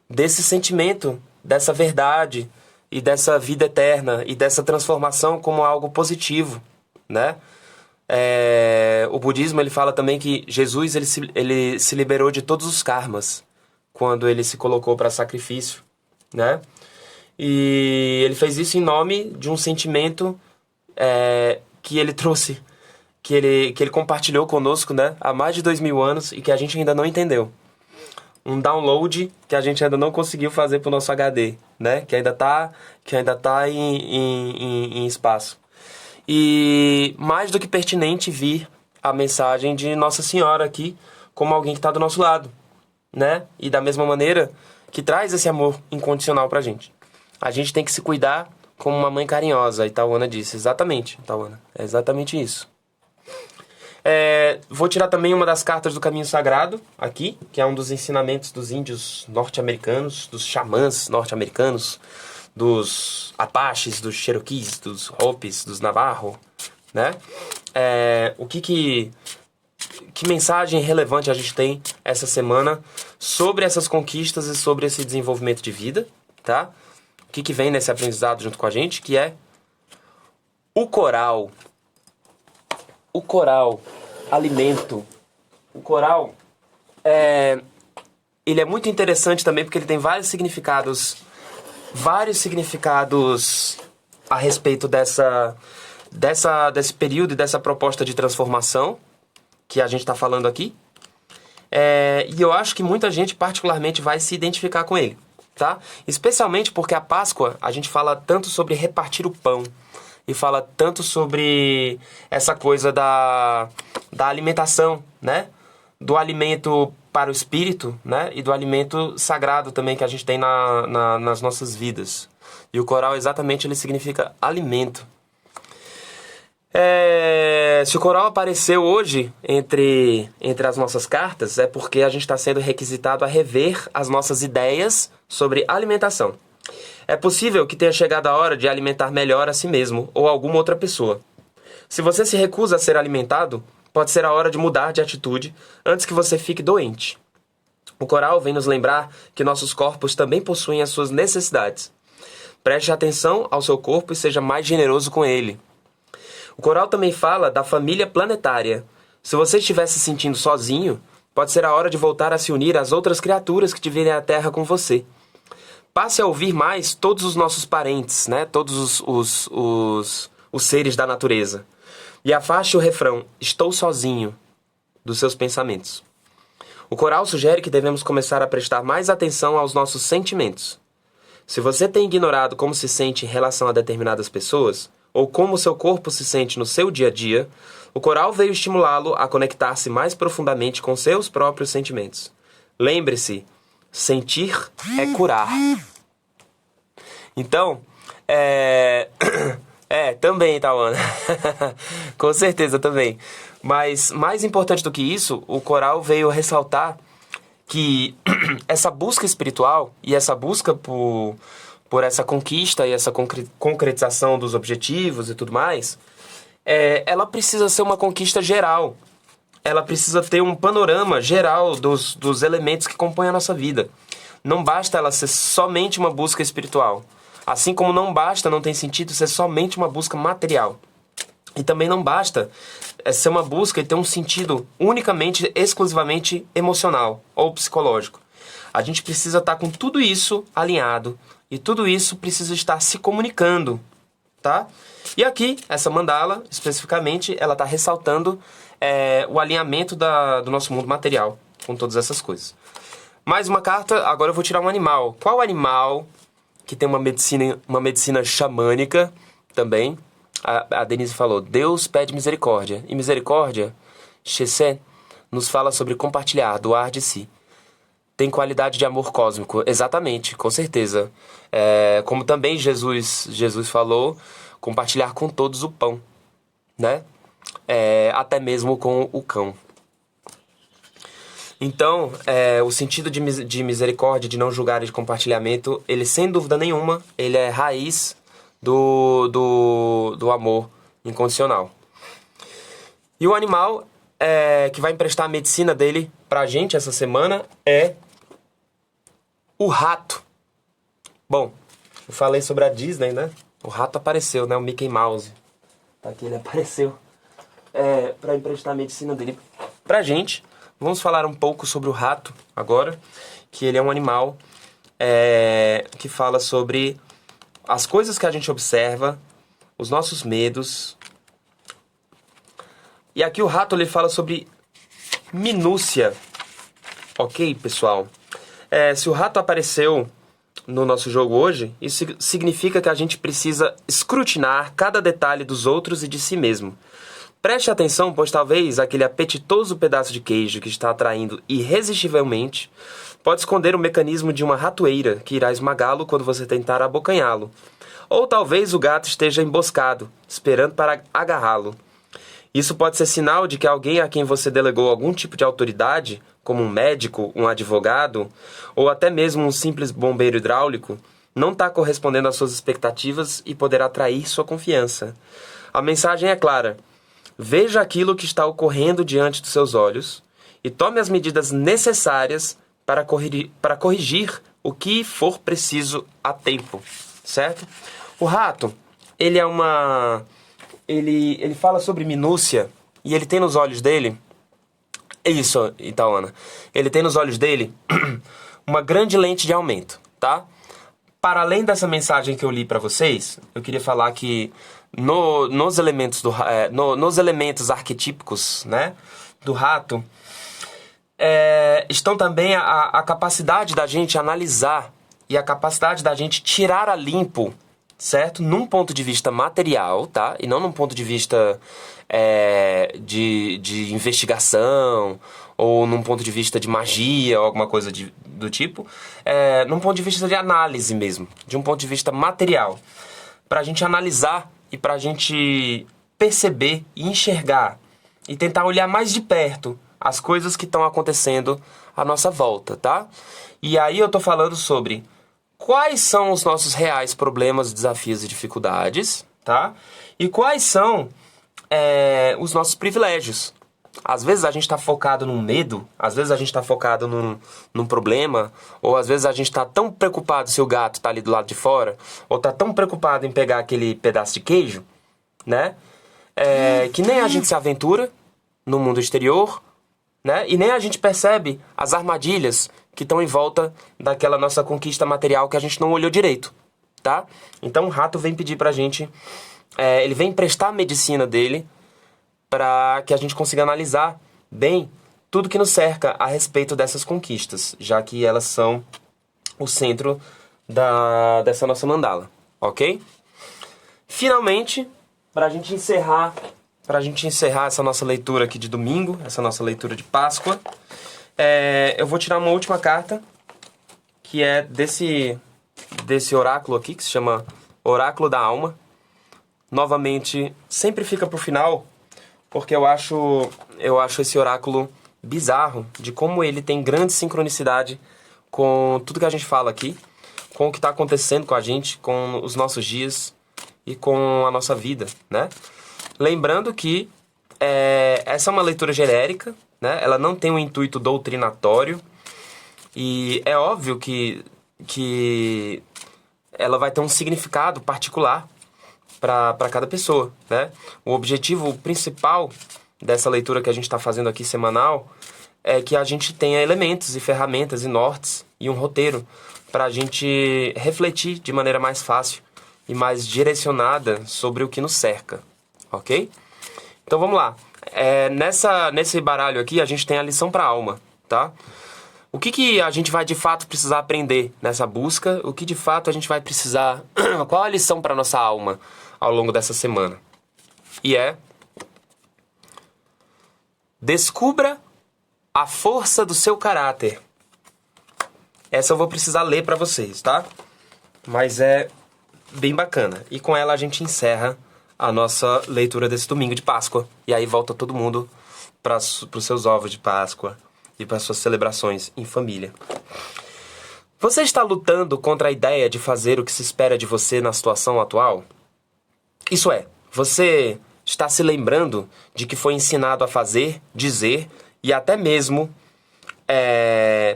desse sentimento, dessa verdade, e dessa vida eterna, e dessa transformação como algo positivo, né? O budismo ele fala também que Jesus ele se liberou de todos os karmas quando ele se colocou para sacrifício, né? E ele fez isso em nome de um sentimento que ele trouxe, que ele compartilhou conosco, né? Há mais de 2000 anos e que a gente ainda não entendeu. Um download que a gente ainda não conseguiu fazer para o nosso HD, né? Que ainda tá em espaço. E mais do que pertinente vir a mensagem de Nossa Senhora aqui como alguém que está do nosso lado, né? E da mesma maneira que traz esse amor incondicional pra gente. A gente tem que se cuidar como uma mãe carinhosa, a Itaúana disse. Exatamente, Itaúana. É exatamente isso. Vou tirar também uma das cartas do Caminho Sagrado aqui, que é um dos ensinamentos dos índios norte-americanos, dos xamãs norte-americanos, dos Apaches, dos Cherokees, dos Hopis, dos Navarro, né? Que mensagem relevante a gente tem essa semana sobre essas conquistas e sobre esse desenvolvimento de vida, tá? O que vem nesse aprendizado junto com a gente, que é o coral. O coral, alimento. O coral, ele é muito interessante também porque ele tem vários significados a respeito desse período e dessa proposta de transformação que a gente está falando aqui. E eu acho que muita gente particularmente vai se identificar com ele, tá? Especialmente porque a Páscoa, a gente fala tanto sobre repartir o pão e fala tanto sobre essa coisa da alimentação, né? Do alimento para o espírito, né? E do alimento sagrado também que a gente tem nas nossas vidas. E o coral exatamente ele significa alimento. Se o coral apareceu hoje entre as nossas cartas, é porque a gente está sendo requisitado a rever as nossas ideias sobre alimentação. É possível que tenha chegado a hora de alimentar melhor a si mesmo ou alguma outra pessoa. Se você se recusa a ser alimentado, pode ser a hora de mudar de atitude antes que você fique doente. O coral vem nos lembrar que nossos corpos também possuem as suas necessidades. Preste atenção ao seu corpo e seja mais generoso com ele. O coral também fala da família planetária. Se você estiver se sentindo sozinho, pode ser a hora de voltar a se unir às outras criaturas que dividem a Terra com você. Passe a ouvir mais todos os nossos parentes, né? Todos os seres da natureza. E afaste o refrão, estou sozinho, dos seus pensamentos. O coral sugere que devemos começar a prestar mais atenção aos nossos sentimentos. Se você tem ignorado como se sente em relação a determinadas pessoas, ou como seu corpo se sente no seu dia a dia, o coral veio estimulá-lo a conectar-se mais profundamente com seus próprios sentimentos. Lembre-se, sentir é curar. Então, também, Itaúana. Com certeza, também. Mas, mais importante do que isso, o coral veio ressaltar que essa busca espiritual e essa busca por essa conquista e essa concretização dos objetivos e tudo mais, ela precisa ser uma conquista geral. Ela precisa ter um panorama geral dos elementos que compõem a nossa vida. Não basta ela ser somente uma busca espiritual. Assim como não tem sentido ser somente uma busca material. E também não basta ser uma busca e ter um sentido unicamente, exclusivamente emocional ou psicológico. A gente precisa estar com tudo isso alinhado e tudo isso precisa estar se comunicando, tá? E aqui, essa mandala, especificamente, ela está ressaltando o alinhamento do nosso mundo material com todas essas coisas. Mais uma carta, agora eu vou tirar um animal. Qual animal que tem uma medicina xamânica também? A Denise falou, Deus pede misericórdia. E misericórdia, Shesen, nos fala sobre compartilhar, doar de si. Tem qualidade de amor cósmico. Exatamente, com certeza. Como também Jesus falou, compartilhar com todos o pão, né? Até mesmo com o cão. Então, o sentido de misericórdia, de não julgar e de compartilhamento, ele, sem dúvida nenhuma, ele é raiz do amor incondicional. E o animal que vai emprestar a medicina dele pra gente essa semana é o rato. Bom, eu falei sobre a Disney, né? O rato apareceu, né? O Mickey Mouse. Tá aqui, ele apareceu. Pra emprestar a medicina dele pra gente. Vamos falar um pouco sobre o rato agora, que ele é um animal que fala sobre as coisas que a gente observa, os nossos medos. E aqui o rato ele fala sobre minúcia. Ok, pessoal? Se o rato apareceu no nosso jogo hoje, isso significa que a gente precisa escrutinar cada detalhe dos outros e de si mesmo. Preste atenção, pois talvez aquele apetitoso pedaço de queijo que está atraindo irresistivelmente pode esconder o mecanismo de uma ratoeira que irá esmagá-lo quando você tentar abocanhá-lo. Ou talvez o gato esteja emboscado, esperando para agarrá-lo. Isso pode ser sinal de que alguém a quem você delegou algum tipo de autoridade, como um médico, um advogado, ou até mesmo um simples bombeiro hidráulico, não está correspondendo às suas expectativas e poderá atrair sua confiança. A mensagem é clara. Veja aquilo que está ocorrendo diante dos seus olhos e tome as medidas necessárias para corrigir o que for preciso a tempo, certo? O rato, ele ele fala sobre minúcia e ele tem nos olhos dele... Isso, Itaúna. Ele tem nos olhos dele uma grande lente de aumento, tá? Para além dessa mensagem que eu li para vocês, eu queria falar que nos elementos arquetípicos, né, do rato, estão também a capacidade da gente analisar e a capacidade da gente tirar a limpo, certo? Num ponto de vista material, tá? E não num ponto de vista de investigação ou num ponto de vista de magia ou alguma coisa do tipo. Num ponto de vista de análise mesmo, de um ponto de vista material. Pra gente analisar e pra gente perceber e enxergar e tentar olhar mais de perto as coisas que estão acontecendo à nossa volta, tá? E aí eu tô falando sobre quais são os nossos reais problemas, desafios e dificuldades, tá? E quais são os nossos privilégios. Às vezes a gente está focado num medo, às vezes a gente está focado num problema, ou às vezes a gente está tão preocupado se o gato está ali do lado de fora, ou está tão preocupado em pegar aquele pedaço de queijo, né? Que nem a gente se aventura no mundo exterior, né? E nem a gente percebe as armadilhas que estão em volta daquela nossa conquista material que a gente não olhou direito, tá? Então o rato vem pedir pra gente, ele vem emprestar a medicina dele para que a gente consiga analisar bem tudo que nos cerca a respeito dessas conquistas, já que elas são o centro dessa nossa mandala, ok? Finalmente, para a gente encerrar essa nossa leitura aqui de domingo, essa nossa leitura de Páscoa, eu vou tirar uma última carta, que é desse oráculo aqui, que se chama Oráculo da Alma. Novamente, sempre fica pro final, porque eu acho esse oráculo bizarro, de como ele tem grande sincronicidade com tudo que a gente fala aqui, com o que está acontecendo com a gente, com os nossos dias e com a nossa vida, né? Lembrando que essa é uma leitura genérica, né? Ela não tem um intuito doutrinatório e é óbvio que ela vai ter um significado particular para cada pessoa, né? O objetivo principal dessa leitura que a gente está fazendo aqui semanal é que a gente tenha elementos e ferramentas e nortes e um roteiro para a gente refletir de maneira mais fácil e mais direcionada sobre o que nos cerca, ok? Então vamos lá. Nesse baralho aqui a gente tem a lição para a alma, tá? O que a gente vai de fato precisar aprender nessa busca? O que de fato a gente vai precisar... Qual a lição para nossa alma ao longo dessa semana? E descubra a força do seu caráter. Essa eu vou precisar ler para vocês, tá? Mas é bem bacana. E com ela a gente encerra a nossa leitura desse domingo de Páscoa. E aí volta todo mundo para os seus ovos de Páscoa e para suas celebrações em família. Você está lutando contra a ideia de fazer o que se espera de você na situação atual? Isso é, você está se lembrando de que foi ensinado a fazer, dizer e até mesmo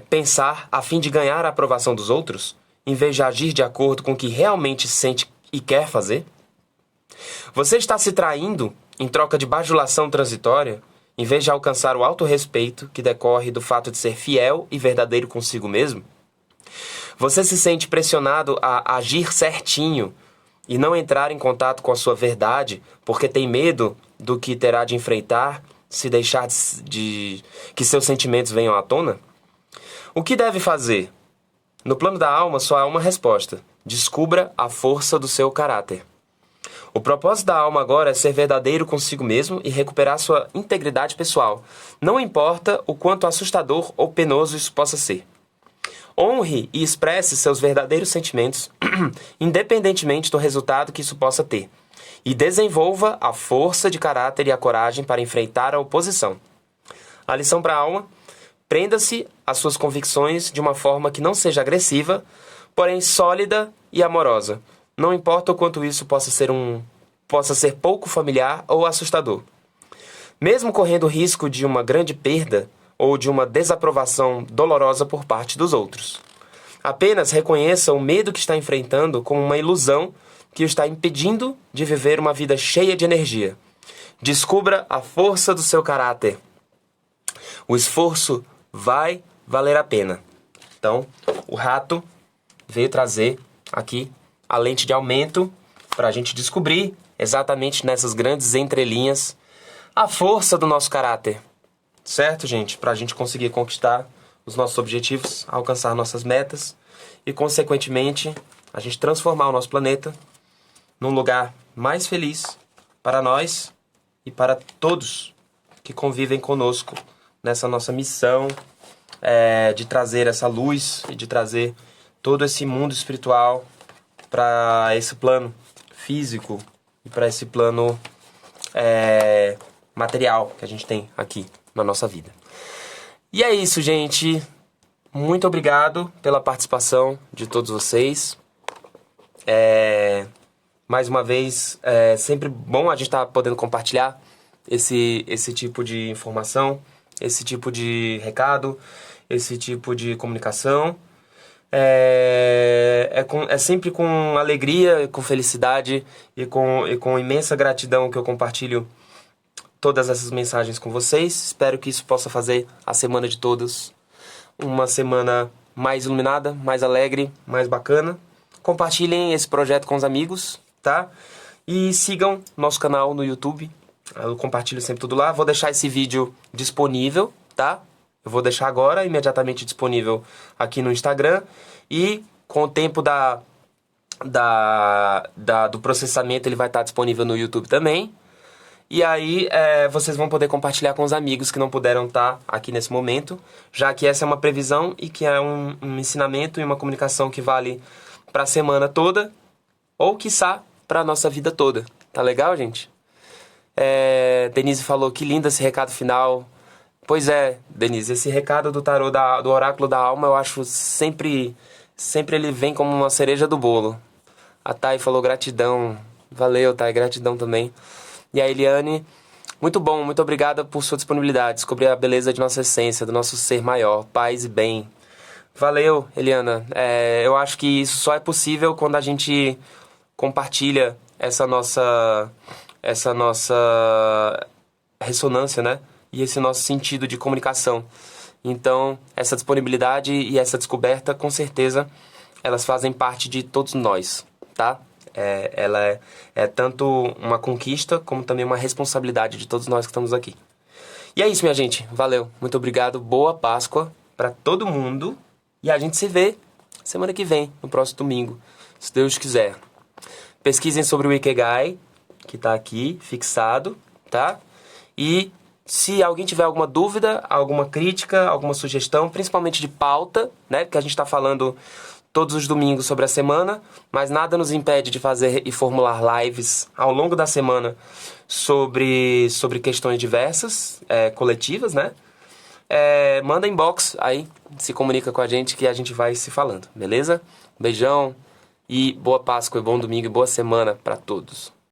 pensar a fim de ganhar a aprovação dos outros, em vez de agir de acordo com o que realmente sente e quer fazer? Você está se traindo em troca de bajulação transitória, em vez de alcançar o autorrespeito que decorre do fato de ser fiel e verdadeiro consigo mesmo? Você se sente pressionado a agir certinho e não entrar em contato com a sua verdade porque tem medo do que terá de enfrentar se deixar que seus sentimentos venham à tona? O que deve fazer? No plano da alma só há uma resposta. Descubra a força do seu caráter. O propósito da alma agora é ser verdadeiro consigo mesmo e recuperar sua integridade pessoal. Não importa o quanto assustador ou penoso isso possa ser. Honre e expresse seus verdadeiros sentimentos, independentemente do resultado que isso possa ter. E desenvolva a força de caráter e a coragem para enfrentar a oposição. A lição para a alma: prenda-se às suas convicções de uma forma que não seja agressiva, porém sólida e amorosa. Não importa o quanto isso possa ser pouco familiar ou assustador. Mesmo correndo o risco de uma grande perda ou de uma desaprovação dolorosa por parte dos outros. Apenas reconheça o medo que está enfrentando como uma ilusão que o está impedindo de viver uma vida cheia de energia. Descubra a força do seu caráter. O esforço vai valer a pena. Então, o rato veio trazer aqui a lente de aumento para a gente descobrir exatamente nessas grandes entrelinhas a força do nosso caráter. Certo, gente? Para a gente conseguir conquistar os nossos objetivos, alcançar nossas metas e, consequentemente, a gente transformar o nosso planeta num lugar mais feliz para nós e para todos que convivem conosco nessa nossa missão de trazer essa luz e de trazer todo esse mundo espiritual para esse plano físico e para esse plano material que a gente tem aqui na nossa vida. E é isso, gente. Muito obrigado pela participação de todos vocês. Mais uma vez, é sempre bom a gente estar podendo compartilhar esse tipo de informação, esse tipo de recado, esse tipo de comunicação. É sempre com alegria, com felicidade e com imensa gratidão que eu compartilho todas essas mensagens com vocês. Espero que isso possa fazer a semana de todos uma semana mais iluminada, mais alegre, mais bacana. Compartilhem esse projeto com os amigos, tá? E sigam nosso canal no YouTube. Eu compartilho sempre tudo lá. Vou deixar esse vídeo disponível, tá? Eu vou deixar agora, imediatamente disponível aqui no Instagram. E com o tempo do processamento, ele vai estar disponível no YouTube também. E aí vocês vão poder compartilhar com os amigos que não puderam estar aqui nesse momento, já que essa é uma previsão e que é um ensinamento e uma comunicação que vale para a semana toda, ou quiçá para a nossa vida toda. Tá legal, gente? Denise falou que lindo esse recado final. Pois é, Denise, esse recado do tarô do oráculo da alma, eu acho sempre ele vem como uma cereja do bolo. A Thay falou gratidão. Valeu, Thay, gratidão também. E a Eliane, muito bom, muito obrigada por sua disponibilidade. Descobrir a beleza de nossa essência, do nosso ser maior, paz e bem. Valeu, Eliana. Eu acho que isso só é possível quando a gente compartilha essa nossa ressonância, né? E esse nosso sentido de comunicação. Então, essa disponibilidade e essa descoberta, com certeza, elas fazem parte de todos nós, tá? Ela é tanto uma conquista como também uma responsabilidade de todos nós que estamos aqui. E é isso, minha gente. Valeu. Muito obrigado. Boa Páscoa para todo mundo. E a gente se vê semana que vem, no próximo domingo, se Deus quiser. Pesquisem sobre o Ikigai, que está aqui, fixado, tá? E se alguém tiver alguma dúvida, alguma crítica, alguma sugestão, principalmente de pauta, né? Porque a gente está falando todos os domingos sobre a semana, mas nada nos impede de fazer e formular lives ao longo da semana sobre questões diversas, coletivas, né? Manda inbox aí, se comunica com a gente que a gente vai se falando, beleza? Beijão e boa Páscoa, e bom domingo e boa semana para todos.